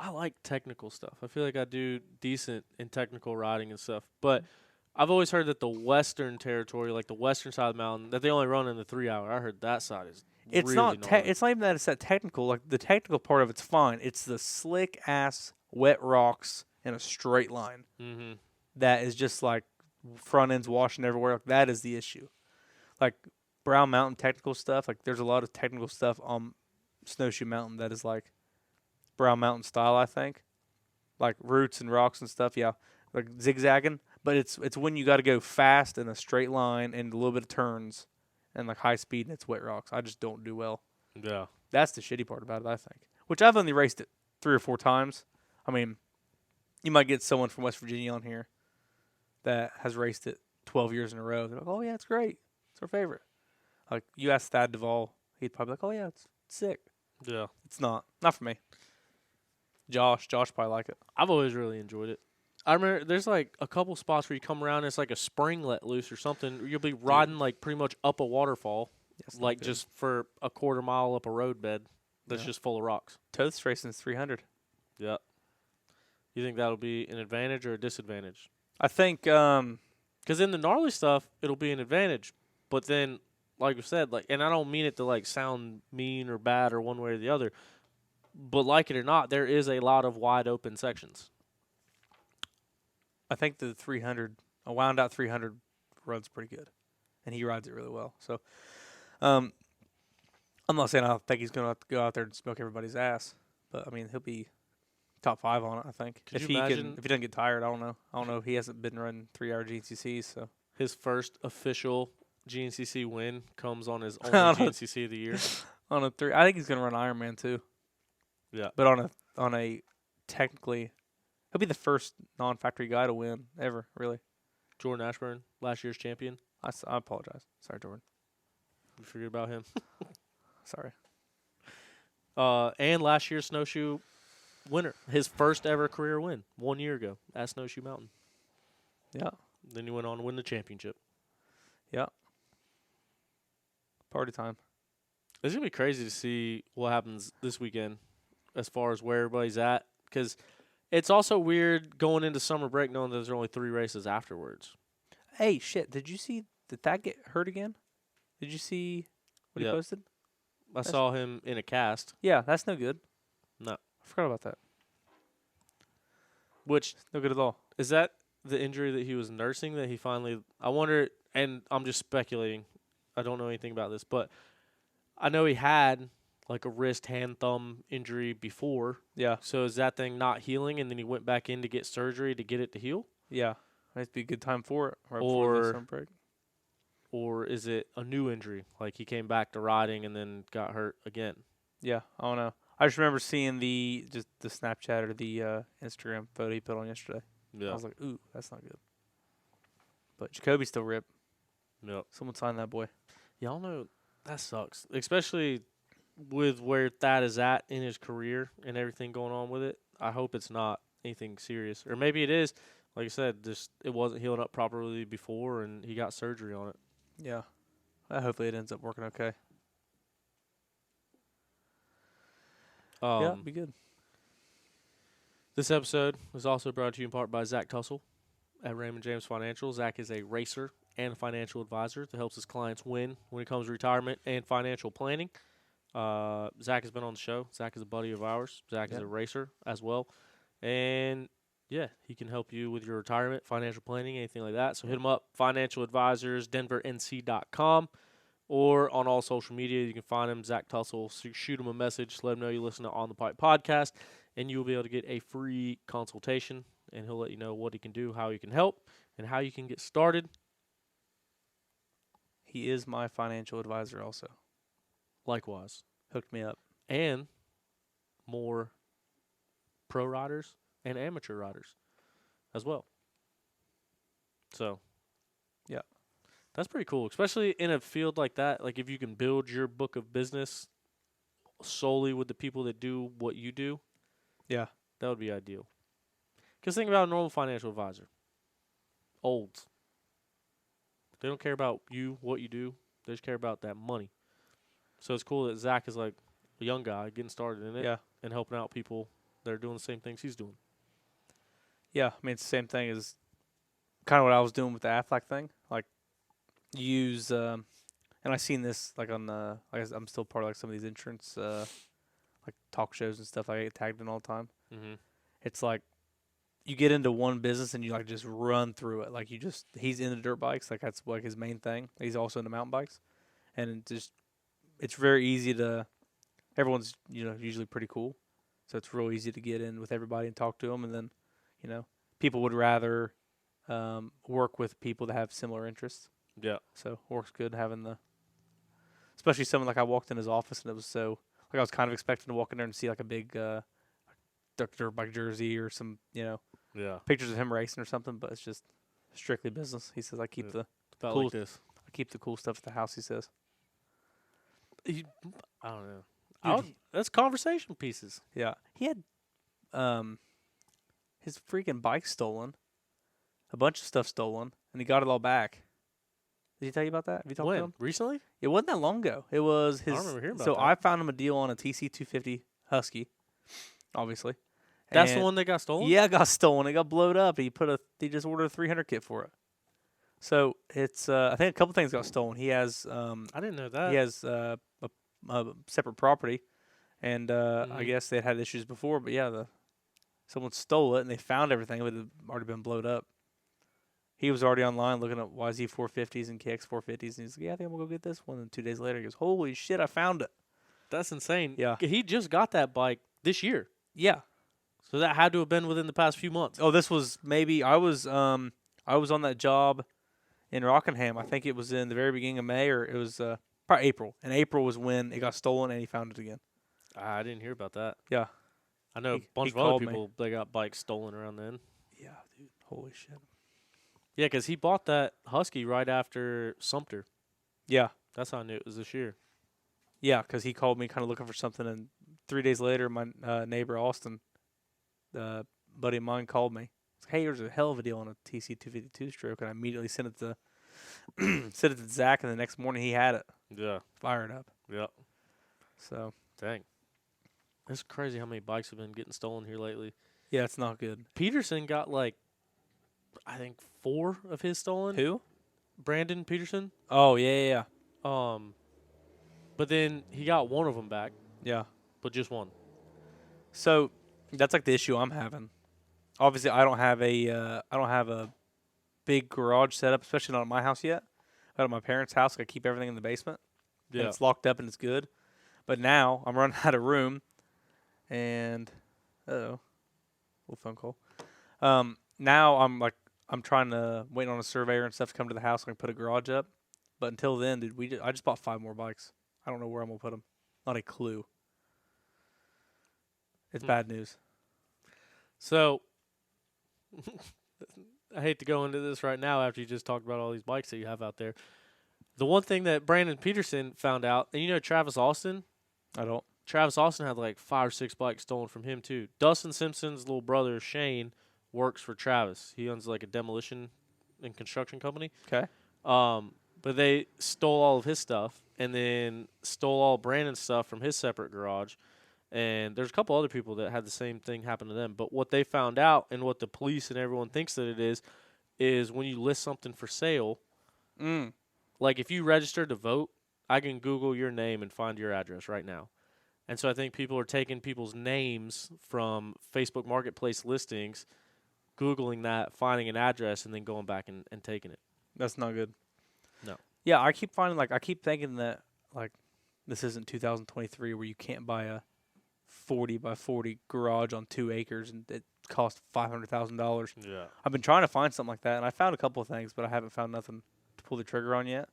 Speaker 4: like technical stuff. I feel like I do decent in technical riding and stuff. But I've always heard that the western territory, like the western side of the mountain, that they only run in the 3 hour. I heard that side is
Speaker 3: It's
Speaker 4: really
Speaker 3: not.
Speaker 4: gnarly.
Speaker 3: It's not even that it's that technical. Like the technical part of it's fine. It's the slick ass wet rocks in a straight line
Speaker 4: Mm-hmm.
Speaker 3: that is just like front ends washing everywhere. Like that is the issue. Like Brown Mountain technical stuff. Like there's a lot of technical stuff on Snowshoe Mountain that is like Brown Mountain style. I think like roots and rocks and stuff. Yeah, like zigzagging. But it's when you got to go fast in a straight line and a little bit of turns and like high speed and it's wet rocks. I just don't do well.
Speaker 4: Yeah.
Speaker 3: That's the shitty part about it, I think. Which I've only raced it 3 or 4 times. I mean, you might get someone from West Virginia on here that has raced it 12 years in a row. They're like, oh, yeah, it's great. It's our favorite. Like, you ask Thad Duvall, he'd probably be like, oh, yeah, it's sick.
Speaker 4: Yeah.
Speaker 3: It's not. Not for me. Josh probably like it.
Speaker 4: I've always really enjoyed it. I remember there's like a couple spots where you come around and it's like a spring let loose or something. You'll be riding like pretty much up a waterfall, like just for a quarter mile up a road bed that's just full of rocks.
Speaker 3: Toth's racing is 300.
Speaker 4: Yeah. You think that'll be an advantage or a disadvantage?
Speaker 3: I think
Speaker 4: Because in the gnarly stuff, it'll be an advantage. But then, like I said, like, and I don't mean it to like sound mean or bad or one way or the other, but like it or not, there is a lot of wide open sections.
Speaker 3: I think the 300, a wound out 300 runs pretty good, and he rides it really well. So, I'm not saying I don't think he's going to have to go out there and smoke everybody's ass, but I mean he'll be top 5 on it. I think
Speaker 4: Could
Speaker 3: if
Speaker 4: you
Speaker 3: he
Speaker 4: imagine
Speaker 3: if he doesn't get tired, I don't know. I don't know. He hasn't been running 3 hour GNCCs, so
Speaker 4: his first official GNCC win comes on his
Speaker 3: On
Speaker 4: only
Speaker 3: a-
Speaker 4: GNCC of the year.
Speaker 3: on a 3, I think he's going to run Ironman too.
Speaker 4: Yeah.
Speaker 3: But on a technically, he'll be the first non-factory guy to win ever. Really,
Speaker 4: Jordan Ashburn, last year's champion.
Speaker 3: I apologize. Sorry, Jordan.
Speaker 4: You forget about him.
Speaker 3: Sorry.
Speaker 4: And last year's snowshoe winner, his first ever career win 1 year ago at Snowshoe Mountain.
Speaker 3: Yeah.
Speaker 4: Then he went on to win the championship.
Speaker 3: Yeah. Party time.
Speaker 4: It's going to be crazy to see what happens this weekend as far as where everybody's at. Because it's also weird going into summer break knowing that there's only 3 races afterwards.
Speaker 3: Hey, shit! Did that get hurt again? Did you see what he posted?
Speaker 4: I saw him in a cast.
Speaker 3: Yeah, that's no good.
Speaker 4: No.
Speaker 3: I forgot about that.
Speaker 4: Which,
Speaker 3: No good at all.
Speaker 4: is that the injury that he was nursing that he finally... I wonder, and I'm just speculating. I don't know anything about this, but I know he had like a wrist, hand, thumb injury before.
Speaker 3: Yeah,
Speaker 4: So is that thing not healing, and then he went back in to get surgery to get it to heal?
Speaker 3: yeah. Might be a good time for it. Right
Speaker 4: Or-
Speaker 3: before the summer break.
Speaker 4: Or is it a new injury? Like he came back to riding and then got hurt again?
Speaker 3: Yeah, I don't know. I just remember seeing the Snapchat or the Instagram photo he put on yesterday. I was like, ooh, that's not good. But Jacoby's still ripped.
Speaker 4: Yep.
Speaker 3: Someone signed that boy.
Speaker 4: Y'all know that sucks, especially with where Thad is at in his career and everything going on with it. I hope it's not anything serious, or maybe it is, like I said, just it wasn't healing up properly before, and he got surgery on it.
Speaker 3: Yeah. Hopefully it ends up working okay. Yeah, be good.
Speaker 4: This episode was also brought to you in part by Zach Tussle at Raymond James Financial. Zach is a racer and a financial advisor that helps his clients win when it comes to retirement and financial planning. Zach has been on the show. Zach is a buddy of ours. Zach is a racer as well. And, yeah, he can help you with your retirement, financial planning, anything like that. So hit him up, Financial Advisors, DenverNC.com, or on all social media. You can find him, Zach Tussle. So shoot him a message. Let him know you listen to On the Pipe podcast, and you will be able to get a free consultation, and he'll let you know what he can do, how he can help, and how you can get started.
Speaker 3: He is my financial advisor also.
Speaker 4: Likewise.
Speaker 3: Hooked me up.
Speaker 4: And more pro riders and amateur riders as well. So,
Speaker 3: yeah.
Speaker 4: That's pretty cool, especially in a field like that. Like if you can build your book of business solely with the people that do what you do,
Speaker 3: yeah,
Speaker 4: that would be ideal. Because think about a normal financial advisor. Olds. They don't care about you, what you do. They just care about that money. So it's cool that Zach is like a young guy getting started in it and helping out people that are doing the same things he's doing.
Speaker 3: Yeah, I mean, it's the same thing as kind of what I was doing with the Aflac thing. Like, use, and I've seen this, like, on the, I guess I'm still part of, like, some of these insurance, like, talk shows and stuff I get tagged in all the time.
Speaker 4: Mm-hmm.
Speaker 3: It's like, you get into one business and you, like, just run through it. Like, he's into dirt bikes. Like, that's, like, his main thing. He's also into mountain bikes. And it's very easy to, everyone's, usually pretty cool. So it's real easy to get in with everybody and talk to them. And then, people would rather work with people that have similar interests.
Speaker 4: Yeah.
Speaker 3: So it works good having especially someone like I walked in his office and it was so, like I was kind of expecting to walk in there and see like a big dirt bike jersey or some, pictures of him racing or something, but it's just strictly business. He says I keep the cool
Speaker 4: like this.
Speaker 3: I keep the cool stuff at the house, he says.
Speaker 4: I don't know. That's conversation pieces.
Speaker 3: Yeah. He had his freaking bike stolen. A bunch of stuff stolen, and he got it all back. Did he tell you about that? Have you talked to him?
Speaker 4: Recently?
Speaker 3: It wasn't that long ago. It was his.
Speaker 4: I remember hearing about
Speaker 3: so
Speaker 4: that.
Speaker 3: I found him a deal on a TC250 Husky, obviously.
Speaker 4: That's the one that got stolen?
Speaker 3: Yeah, it got stolen. It got blowed up. He just ordered a 300 kit for it. So it's I think a couple things got stolen. He has
Speaker 4: I didn't know that.
Speaker 3: he has a separate property, and I guess they had issues before. But yeah, someone stole it and they found everything, but it had already been blowed up. He was already online looking at YZ 450s and KX 450s, and he's like, "Yeah, I think I'm gonna go get this one." And 2 days later, he goes, "Holy shit, I found it!"
Speaker 4: That's insane.
Speaker 3: Yeah,
Speaker 4: he just got that bike this year.
Speaker 3: Yeah,
Speaker 4: so that had to have been within the past few months.
Speaker 3: Oh, this was maybe I was on that job in Rockingham. I think it was in the very beginning of May, or it was probably April. And April was when it got stolen, and he found it again.
Speaker 4: I didn't hear about that.
Speaker 3: Yeah,
Speaker 4: I know a bunch of other people that got bikes stolen around then.
Speaker 3: Yeah, dude, holy shit.
Speaker 4: Yeah, because he bought that Husky right after Sumter.
Speaker 3: Yeah.
Speaker 4: That's how I knew it was this year.
Speaker 3: Yeah, because he called me kind of looking for something, and 3 days later, my neighbor, Austin, buddy of mine, called me. He's like, "Hey, there's a hell of a deal on a TC252 stroke," and I immediately sent it to sent it to Zach, and the next morning he had it.
Speaker 4: Yeah.
Speaker 3: Fired up.
Speaker 4: Yeah.
Speaker 3: So.
Speaker 4: Dang. It's crazy how many bikes have been getting stolen here lately.
Speaker 3: Yeah, it's not good.
Speaker 4: Peterson got I think 4 of his stolen.
Speaker 3: Who?
Speaker 4: Brandon Peterson.
Speaker 3: Oh, yeah.
Speaker 4: But then he got 1 of them back.
Speaker 3: Yeah.
Speaker 4: But just 1.
Speaker 3: So that's like the issue I'm having. Obviously, I don't have a big garage setup, especially not at my house yet. But at my parents' house, I keep everything in the basement. Yeah. And it's locked up and it's good. But now I'm running out of room, and little phone call. Now I'm trying to wait on a surveyor and stuff to come to the house so I can put a garage up. But until then, dude, I just bought 5 more bikes. I don't know where I'm gonna put them. Not a clue. It's bad news.
Speaker 4: So I hate to go into this right now after you just talked about all these bikes that you have out there. The one thing that Brandon Peterson found out, and Travis Austin?
Speaker 3: I don't.
Speaker 4: Travis Austin had 5 or 6 bikes stolen from him too. Dustin Simpson's little brother, Shane, works for Travis. He owns like a demolition and construction company.
Speaker 3: Okay.
Speaker 4: But they stole all of his stuff and then stole all Brandon's stuff from his separate garage. And there's a couple other people that had the same thing happen to them. But what they found out and what the police and everyone thinks that it is when you list something for sale, like if you register to vote, I can Google your name and find your address right now. And so I think people are taking people's names from Facebook Marketplace listings, Googling that, finding an address, and then going back and taking it.
Speaker 3: That's not good.
Speaker 4: No.
Speaker 3: Yeah, I keep finding I keep thinking that this isn't 2023 where you can't buy a 40 by 40 garage on 2 acres and it costs $500,000.
Speaker 4: Yeah.
Speaker 3: I've been trying to find something like that, and I found a couple of things, but I haven't found nothing to pull the trigger on yet.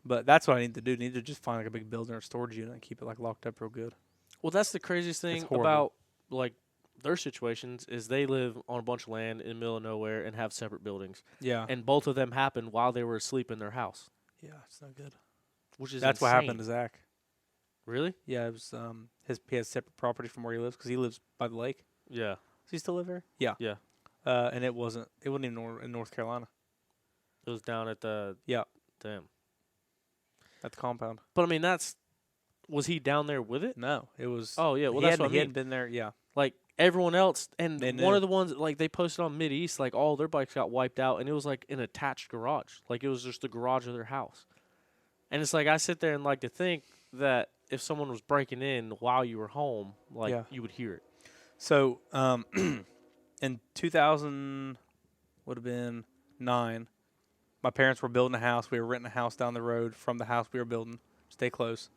Speaker 3: But that's what I need to do. I need to just find a big building or storage unit and keep it locked up real good.
Speaker 4: Well, that's the craziest thing about their situations is they live on a bunch of land in the middle of nowhere and have separate buildings.
Speaker 3: Yeah.
Speaker 4: And both of them happened while they were asleep in their house.
Speaker 3: Yeah, it's not good.
Speaker 4: Which is
Speaker 3: That's
Speaker 4: insane.
Speaker 3: what happened to Zach.
Speaker 4: Really?
Speaker 3: Yeah, it was he has separate property from where he lives because he lives by the lake.
Speaker 4: Yeah.
Speaker 3: Does he still live there? Yeah.
Speaker 4: Yeah.
Speaker 3: And it wasn't even in North Carolina.
Speaker 4: It was down at the Damn.
Speaker 3: At the compound.
Speaker 4: But I mean, was he down there with it?
Speaker 3: No, it was.
Speaker 4: Oh yeah, well
Speaker 3: he
Speaker 4: that's what I
Speaker 3: he
Speaker 4: mean.
Speaker 3: hadn't been there. Yeah.
Speaker 4: Like everyone else, and
Speaker 3: They
Speaker 4: one
Speaker 3: knew.
Speaker 4: of the ones they posted on Mideast, all their bikes got wiped out, and it was an attached garage, it was just the garage of their house. And it's I sit there and to think that if someone was breaking in while you were home,
Speaker 3: Yeah.
Speaker 4: you would hear it.
Speaker 3: So, in 2000, would have been 9. My parents were building a house. We were renting a house down the road from the house we were building. Stay close.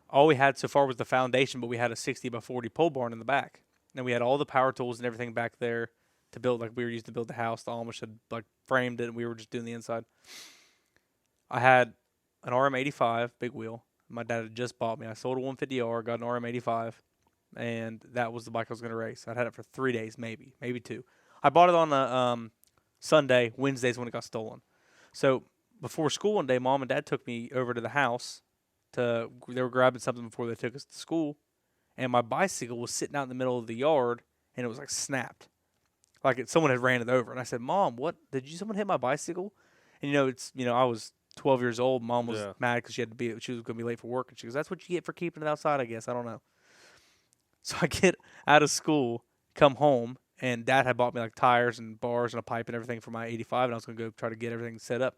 Speaker 3: All we had so far was the foundation, but we had a 60 by 40 pole barn in the back. And we had all the power tools and everything back there to build. We were used to build the house. The Amish had framed it, and we were just doing the inside. I had an RM85 big wheel. My dad had just bought me. I sold a 150R, got an RM85, and that was the bike I was going to race. I'd had it for 3 days, maybe 2. I bought it on a Sunday. Wednesday's when it got stolen. So before school one day, Mom and Dad took me over to the house. They were grabbing something before they took us to school, and my bicycle was sitting out in the middle of the yard, and it was snapped, someone had ran it over. And I said, "Mom, what? Did someone hit my bicycle?" And I was 12 years old. Mom was mad because she was going to be late for work, and she goes, "That's what you get for keeping it outside, I guess. I don't know." So I get out of school, come home, and Dad had bought me tires and bars and a pipe and everything for my 85, and I was going to go try to get everything set up.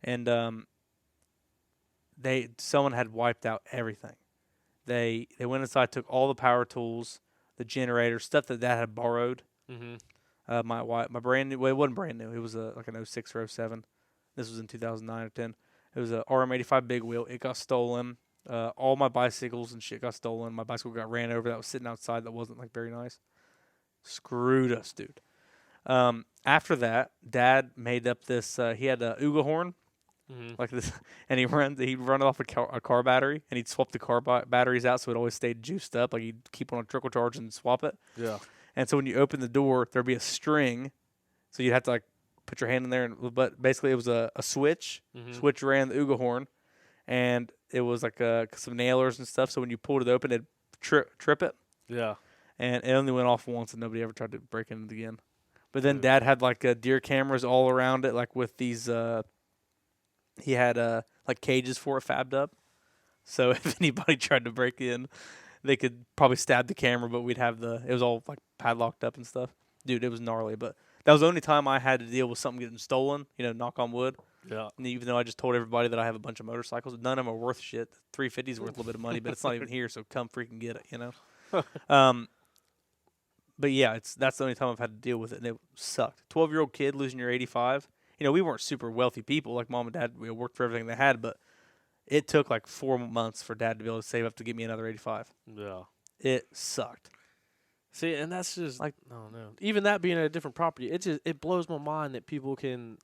Speaker 3: And someone had wiped out everything. They went inside, took all the power tools, the generator, stuff that Dad had borrowed.
Speaker 4: Mm-hmm.
Speaker 3: My brand new, well, it wasn't brand new. It was an 06 or 07. This was in 2009 or 10. It was a RM85 big wheel. It got stolen. All my bicycles and shit got stolen. My bicycle got ran over that was sitting outside that wasn't very nice. Screwed us, dude. After that, Dad made up this. He had a Uga horn, this, and he'd run it off a car battery, and he'd swap the car batteries out so it always stayed juiced up. He'd keep on a trickle charge and swap it.
Speaker 4: Yeah.
Speaker 3: And so when you open the door, there'd be a string, so you'd have to put your hand in there. But basically, it was a switch.
Speaker 4: Mm-hmm.
Speaker 3: Switch ran the Uga horn, and it was some nailers and stuff. So when you pulled it open, it'd trip it.
Speaker 4: Yeah.
Speaker 3: And it only went off once, and nobody ever tried to break in it again. But then Dad had deer cameras all around it, with these. He had cages for it fabbed up, so if anybody tried to break in, they could probably stab the camera. But we'd have it was all padlocked up and stuff. Dude, it was gnarly. But that was the only time I had to deal with something getting stolen. Knock on wood.
Speaker 4: Yeah.
Speaker 3: And even though I just told everybody that I have a bunch of motorcycles, none of them are worth shit. 350 is worth a little bit of money, but it's not even here, so come freaking get it. But yeah, that's the only time I've had to deal with it, and it sucked. 12-year-old kid losing your 85. We weren't super wealthy people. Mom and Dad, we worked for everything they had, but it took 4 months for Dad to be able to save up to get me another 85.
Speaker 4: Yeah.
Speaker 3: It sucked.
Speaker 4: See, and that's just no. Even that being at a different property, it blows my mind that people can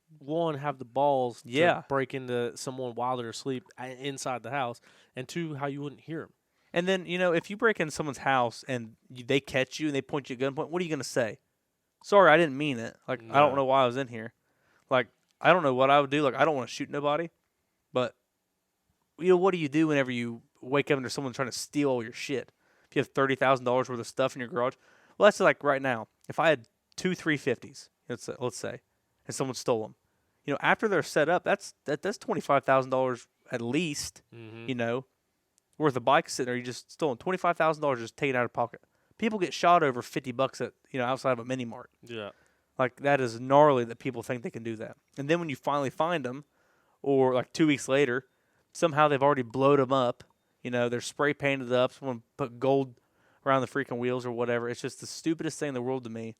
Speaker 4: have the balls to break into someone while they're asleep inside the house, and 2, how you wouldn't hear them.
Speaker 3: And then if you break into someone's house and they catch you and they point you at gunpoint, what are you gonna say? Sorry, I didn't mean it. I don't know why I was in here. I don't know what I would do. I don't want to shoot nobody, but what do you do whenever you wake up and there's someone trying to steal all your shit? If you have $30,000 worth of stuff in your garage, well, that's right now. If I had two 350s. Let's say, and someone stole them. After they're set up, that's $25,000 at least.
Speaker 4: Mm-hmm.
Speaker 3: Worth of bikes sitting there. You just stolen $25,000 just taken out of pocket. People get shot over $50 at outside of a mini mart.
Speaker 4: Yeah.
Speaker 3: Like that is gnarly that people think they can do that. And then when you finally find them, or like 2 weeks later, somehow they've already blowed them up. They're spray painted up. Someone put gold around the freaking wheels or whatever. It's just the stupidest thing in the world to me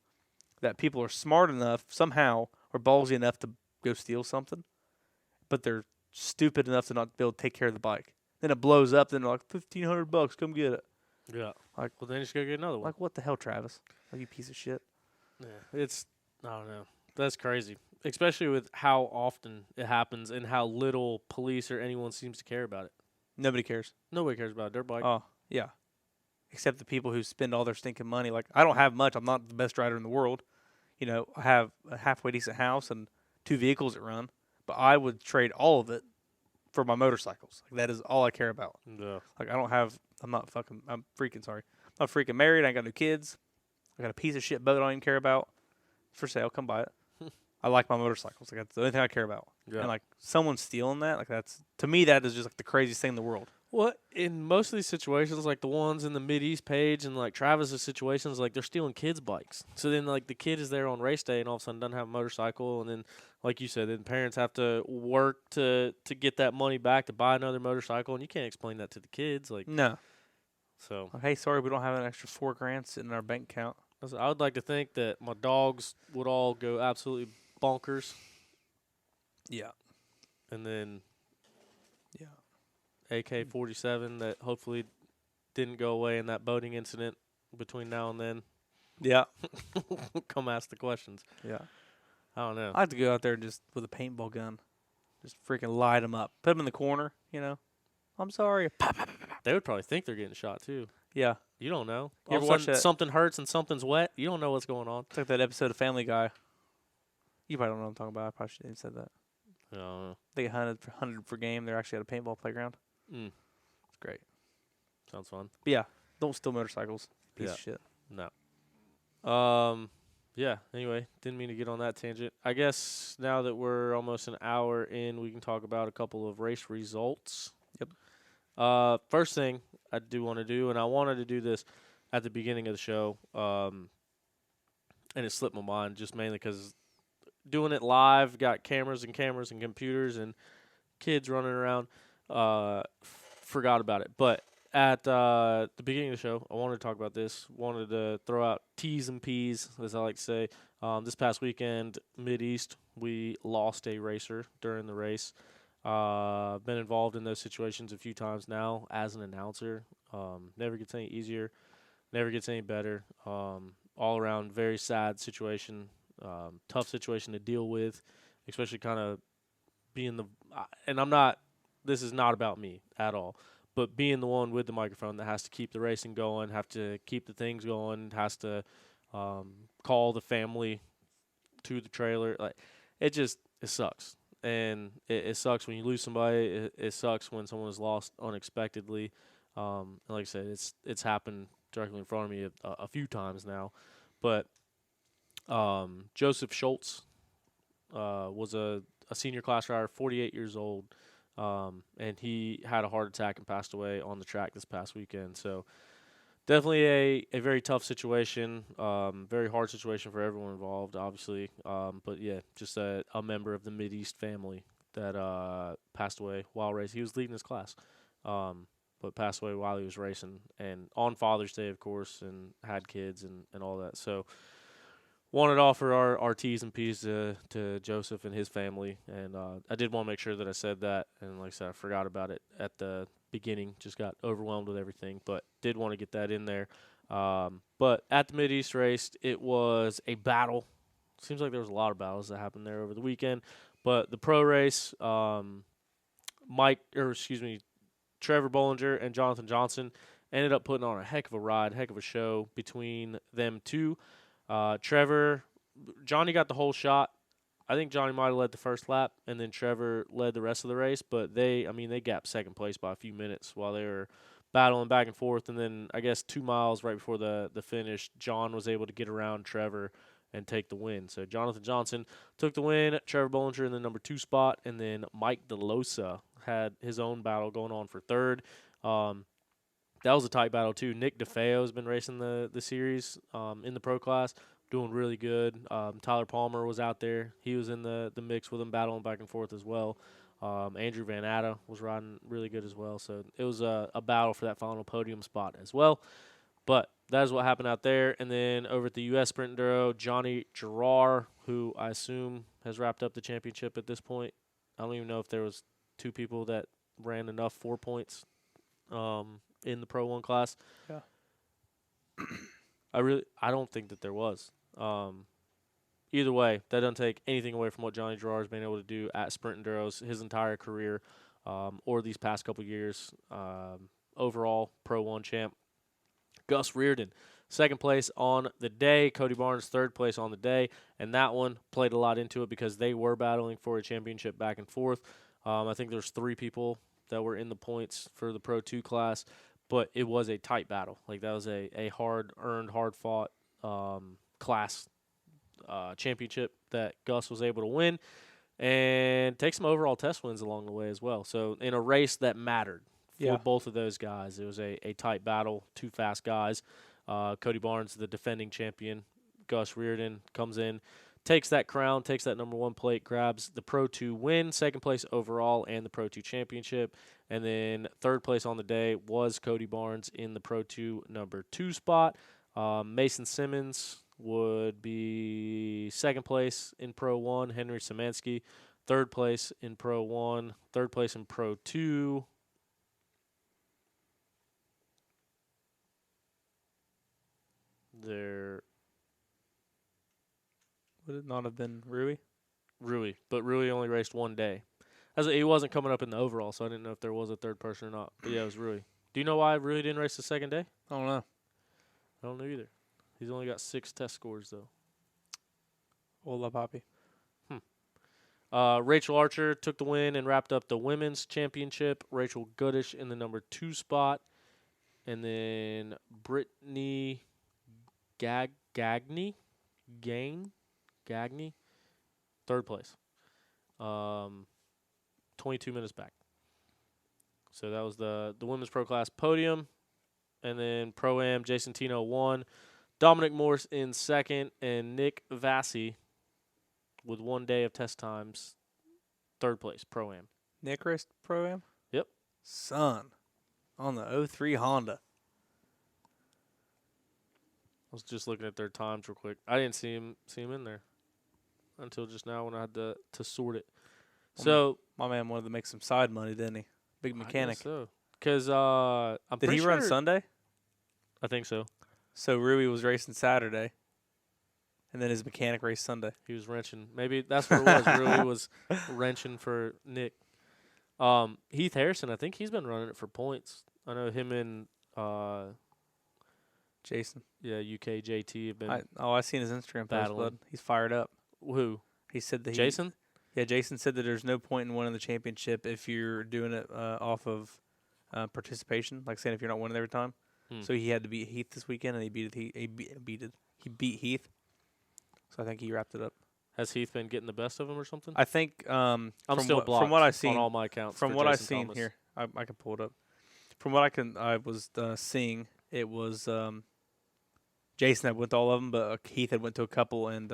Speaker 3: that people are smart enough somehow or ballsy enough to go steal something, but they're stupid enough to not be able to take care of the bike. Then it blows up. Then they're like $1,500, come get it.
Speaker 4: Yeah.
Speaker 3: Like,
Speaker 4: Well, then you just go get another one.
Speaker 3: Like what the hell, Travis? Like you piece of shit.
Speaker 4: Yeah. I don't know. That's crazy. Especially with how often it happens and how little police or anyone seems to care about it.
Speaker 3: Nobody cares.
Speaker 4: Nobody cares about a dirt bike.
Speaker 3: Oh yeah, except the people who spend all their stinking money. Like I don't have much. I'm not the best rider in the world. I have a halfway decent house and 2 vehicles that run, but I would trade all of it for my motorcycles. Like that is all I care about.
Speaker 4: Yeah.
Speaker 3: Like I'm freaking sorry. I'm not freaking married. I ain't got no kids. I got a piece of shit boat I don't even care about. It's for sale. Come buy it. I like my motorcycles. Like that's the only thing I care about.
Speaker 4: Yeah.
Speaker 3: And like someone stealing that, like that's to me that is just like the craziest thing in the world.
Speaker 4: Well, in most of these situations, like the ones in the Mideast page and like Travis's situations, like they're stealing kids' bikes. So then like the kid is there on race day and all of a sudden doesn't have a motorcycle, and then like you said, then parents have to work to get that money back to buy another motorcycle, and you can't explain that to the kids. Like
Speaker 3: No.
Speaker 4: So
Speaker 3: Like, hey, sorry, we don't have an extra $4,000 sitting in our bank account.
Speaker 4: I would like to think that my dogs would all go absolutely bonkers,
Speaker 3: Yeah.
Speaker 4: and then
Speaker 3: Yeah.
Speaker 4: AK-47 that hopefully didn't go away in that boating incident between now and then.
Speaker 3: Yeah.
Speaker 4: Come ask the questions.
Speaker 3: Yeah.
Speaker 4: I don't know.
Speaker 3: I have to go out there just with a paintball gun, just freaking light them up, put them in the corner. I'm sorry.
Speaker 4: They would probably think they're getting shot too.
Speaker 3: Yeah.
Speaker 4: You don't know.
Speaker 3: You
Speaker 4: All
Speaker 3: ever
Speaker 4: of a
Speaker 3: watch
Speaker 4: sudden,
Speaker 3: that?
Speaker 4: something hurts and something's wet. You don't know what's going on.
Speaker 3: It's like that episode of Family Guy. You probably don't know what I'm talking about. I probably shouldn't have said that.
Speaker 4: I don't know.
Speaker 3: They get hunted for game. They're actually at a paintball playground.
Speaker 4: Mm.
Speaker 3: It's great.
Speaker 4: Sounds fun.
Speaker 3: But yeah, don't steal motorcycles. Piece
Speaker 4: Yeah.
Speaker 3: of shit.
Speaker 4: No. Yeah. Anyway, didn't mean to get on that tangent. I guess now that we're almost an hour in, we can talk about a couple of race results.
Speaker 3: Yep.
Speaker 4: First thing I do want to do, and I wanted to do this at the beginning of the show, and it slipped my mind just mainly because doing it live, got cameras and computers and kids running around, forgot about it. But at the beginning of the show, I wanted to talk about this. Wanted to throw out T's and P's, as I like to say. This past weekend, Mideast, we lost a racer during the race. Been involved in those situations a few times now as an announcer. Never gets any easier, never gets any better. All around very sad situation, tough situation to deal with, especially kind of being and this is not about me at all, but being the one with the microphone that has to keep the racing going, have to keep the things going, has to call the family to the trailer. Like it sucks. And it sucks when you lose somebody. It sucks when someone is lost unexpectedly. And like I said, it's happened directly in front of me a few times now. But Joseph Schultz was a senior class rider, 48 years old, and he had a heart attack and passed away on the track this past weekend. So definitely a very tough situation, very hard situation for everyone involved, obviously. But yeah, just a member of the Mideast family that passed away while racing. He was leading his class, but passed away while he was racing, and on Father's Day, of course, and had kids and all that. So wanted to offer our T's and P's to Joseph and his family, and I did want to make sure that I said that, and like I said, I forgot about it at the beginning, just got overwhelmed with everything, but did want to get that in there. But at the Mideast race, it was a battle. Seems like there was a lot of battles that happened there over the weekend, but the pro race, Trevor Bollinger and Jonathan Johnson ended up putting on a heck of a ride, heck of a show between them two. Johnny got the whole shot. I think Johnny might have led the first lap, and then Trevor led the rest of the race. But they gapped second place by a few minutes while they were battling back and forth. And then I guess 2 miles right before the finish, John was able to get around Trevor and take the win. So Jonathan Johnson took the win, Trevor Bollinger in the number 2 spot, and then Mike DeLosa had his own battle going on for third. That was a tight battle too. Nick DeFeo has been racing the series in the pro class, doing really good. Tyler Palmer was out there. He was in the mix with him, battling back and forth as well. Andrew Van Atta was riding really good as well. So it was a battle for that final podium spot as well. But that is what happened out there. And then over at the U.S. Sprint Enduro, Johnny Gerard, who I assume has wrapped up the championship at this point. I don't even know if there was 2 people that ran enough 4 points in the Pro 1 class.
Speaker 3: Yeah.
Speaker 4: I don't think that there was. Either way, that doesn't take anything away from what Johnny Gerard has been able to do at Sprint Enduros his entire career, or these past couple years. Overall, Pro 1 champ. Gus Reardon, 2nd place on the day. Cody Barnes, 3rd place on the day. And that one played a lot into it because they were battling for a championship back and forth. I think there's 3 people that were in the points for the Pro 2 class, but it was a tight battle. Like, that was a hard-earned, hard-fought class championship that Gus was able to win and take some overall test wins along the way as well. So in a race that mattered for both of those guys, it was a tight battle, 2 fast guys. Cody Barnes, the defending champion. Gus Reardon comes in, takes that crown, takes that number 1 plate, grabs the Pro 2 win, 2nd place overall, and the Pro 2 championship. And then 3rd place on the day was Cody Barnes in the Pro 2 number 2 spot. Mason Simmons would be 2nd place in Pro 1. Henry Szymanski, 3rd place in Pro 1. 3rd place in Pro 2. There.
Speaker 3: Would it not have been Rui?
Speaker 4: Rui, but Rui only raced 1 day. He wasn't coming up in the overall, so I didn't know if there was a 3rd person or not. But yeah, it was Rui. Do you know why Rui didn't race the 2nd day?
Speaker 3: I don't know.
Speaker 4: I don't know either. He's only got 6 test scores, though.
Speaker 3: Hola, Papi.
Speaker 4: Rachel Archer took the win and wrapped up the women's championship. Rachel Goodish in the number 2 spot. And then Brittany Gagne, 3rd place. 22 minutes back. So that was the women's pro class podium. And then Pro-Am, Jason Tino won. Dominic Morse in 2nd. And Nick Vassie with 1 day of test times, 3rd place, Pro-Am.
Speaker 3: Nick raced Pro-Am?
Speaker 4: Yep.
Speaker 3: Son. On the 03 Honda.
Speaker 4: I was just looking at their times real quick. I didn't see him in there until just now when I had to sort it. So
Speaker 3: my man wanted to make some side money, didn't he? Big mechanic.
Speaker 4: I guess so. Because I'm
Speaker 3: Did
Speaker 4: pretty
Speaker 3: he
Speaker 4: sure
Speaker 3: run Sunday?
Speaker 4: I think so.
Speaker 3: So Rui was racing Saturday, and then his mechanic raced Sunday.
Speaker 4: He was wrenching. Maybe that's what it was. Rui was wrenching for Nick. Heath Harrison, I think he's been running it for points. I know him and
Speaker 3: Jason.
Speaker 4: Yeah, UK JT have been
Speaker 3: I seen his Instagram post,
Speaker 4: battling.
Speaker 3: bud. He's fired up.
Speaker 4: Who?
Speaker 3: He said that
Speaker 4: Jason?
Speaker 3: Yeah, Jason said that there's no point in winning the championship if you're doing it off of participation, like saying if you're not winning every time. So he had to beat Heath this weekend, and he beat Heath. So I think he wrapped it up.
Speaker 4: Has Heath been getting the best of him or something?
Speaker 3: I think
Speaker 4: I'm still blocked
Speaker 3: from what I've seen
Speaker 4: on all my accounts.
Speaker 3: From
Speaker 4: for
Speaker 3: what I've
Speaker 4: Jason
Speaker 3: seen
Speaker 4: Thomas.
Speaker 3: here, I can pull it up. From what I was seeing, it was Jason that went to all of them, but Heath had went to a couple and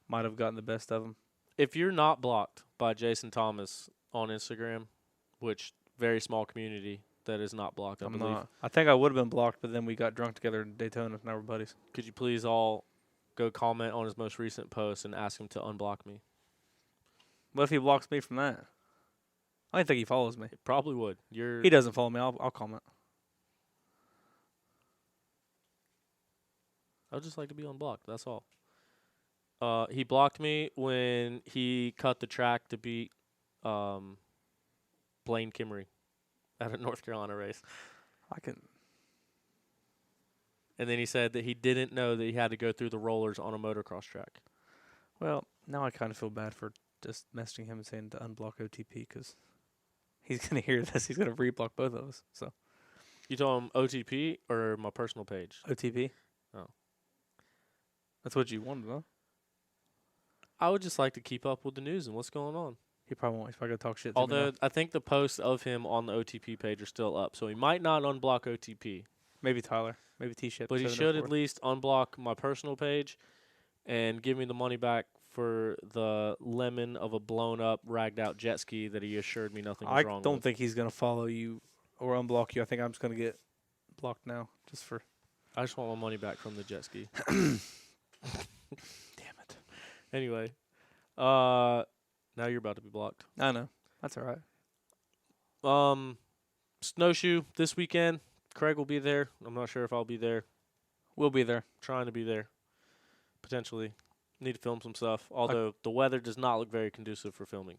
Speaker 3: might have gotten the best of them.
Speaker 4: If you're not blocked by Jason Thomas on Instagram, which very small community that is not blocked, I
Speaker 3: I'm
Speaker 4: believe.
Speaker 3: not. I think I would have been blocked, but then we got drunk together in Daytona, and now we're buddies.
Speaker 4: Could you please all go comment on his most recent post and ask him to unblock me?
Speaker 3: What if he blocks me from that? I don't think he follows me.
Speaker 4: It probably would.
Speaker 3: He doesn't follow me. I'll comment.
Speaker 4: I would just like to be unblocked. That's all. He blocked me when he cut the track to beat Blaine Kimmery at a North Carolina race. And then he said that he didn't know that he had to go through the rollers on a motocross track.
Speaker 3: Well, now I kind of feel bad for just messaging him and saying to unblock OTP because he's going to hear this. He's going to reblock both of us. So
Speaker 4: You told him OTP or my personal page?
Speaker 3: OTP.
Speaker 4: Oh.
Speaker 3: That's what you wanted, huh?
Speaker 4: I would just like to keep up with the news and what's going on.
Speaker 3: He probably won't. He's probably gonna talk shit. To me
Speaker 4: Although
Speaker 3: now.
Speaker 4: I think the posts of him on the OTP page are still up, so he might not unblock OTP,
Speaker 3: Maybe Tyler, maybe T-Ship.
Speaker 4: but he should at least unblock my personal page and give me the money back for the lemon of a blown up, ragged out jet ski that he assured me nothing was
Speaker 3: I
Speaker 4: wrong
Speaker 3: don't
Speaker 4: with.
Speaker 3: think he's gonna follow you or unblock you. I think I'm just gonna get blocked now, just for.
Speaker 4: I just want my money back from the jet ski.
Speaker 3: Damn it.
Speaker 4: Anyway, now you're about to be blocked.
Speaker 3: I know. That's all right.
Speaker 4: Snowshoe this weekend. Craig will be there. I'm not sure if I'll be there.
Speaker 3: We'll be there.
Speaker 4: Trying to be there. Potentially. Need to film some stuff. Although the weather does not look very conducive for filming.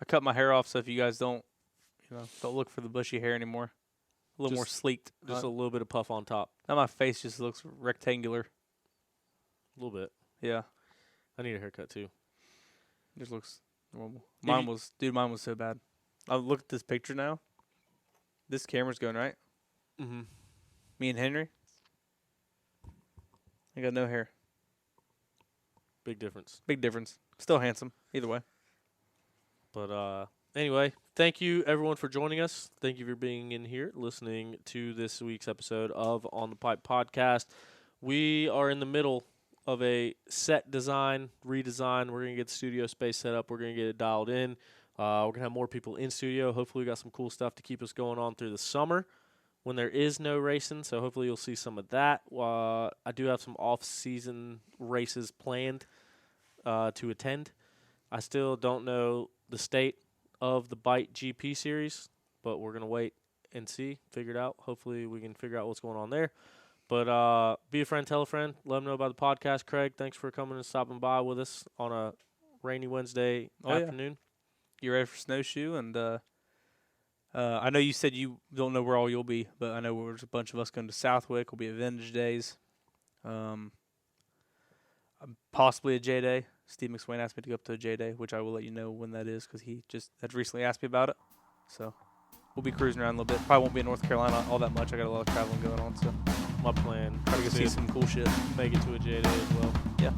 Speaker 3: I cut my hair off, so if you guys don't look for the bushy hair anymore. A little more
Speaker 4: Just-
Speaker 3: sleeked.
Speaker 4: Just a little bit of puff on top.
Speaker 3: Now my face just looks rectangular.
Speaker 4: A little bit.
Speaker 3: Yeah,
Speaker 4: I need a haircut too.
Speaker 3: just looks normal.
Speaker 4: If
Speaker 3: Mine
Speaker 4: you-
Speaker 3: was so bad. I look at this picture now. This camera's going right.
Speaker 4: Mm-hmm.
Speaker 3: Me and Henry. I got no hair.
Speaker 4: Big difference.
Speaker 3: Big difference. Still handsome. Either way.
Speaker 4: But anyway, thank you everyone for joining us. Thank you for being in here, listening to this week's episode of On the Pipe Podcast. We are in the middle of a set design, redesign. We're going to get the studio space set up. We're going to get it dialed in. We're going to have more people in studio. Hopefully we got some cool stuff to keep us going on through the summer when there is no racing. So hopefully you'll see some of that. I do have some off-season races planned to attend. I still don't know the state of the Bite GP series, but we're going to wait and see, figure it out. Hopefully we can figure out what's going on there. But be a friend, tell a friend, let them know about the podcast. Craig, thanks for coming and stopping by with us on a rainy Wednesday afternoon.
Speaker 3: You ready for snowshoe? And I know you said you don't know where all you'll be, but I know there's a bunch of us going to Southwick. Will be at Vintage Days. Possibly a J Day. Steve McSwain asked me to go up to a J Day, which I will let you know when that is because he just had recently asked me about it. So we'll be cruising around a little bit. Probably won't be in North Carolina all that much. I got a lot of traveling going on, so
Speaker 4: My plan
Speaker 3: try to go
Speaker 4: is
Speaker 3: see
Speaker 4: to
Speaker 3: some cool shit.
Speaker 4: make it to a J Day as well.
Speaker 3: Yeah.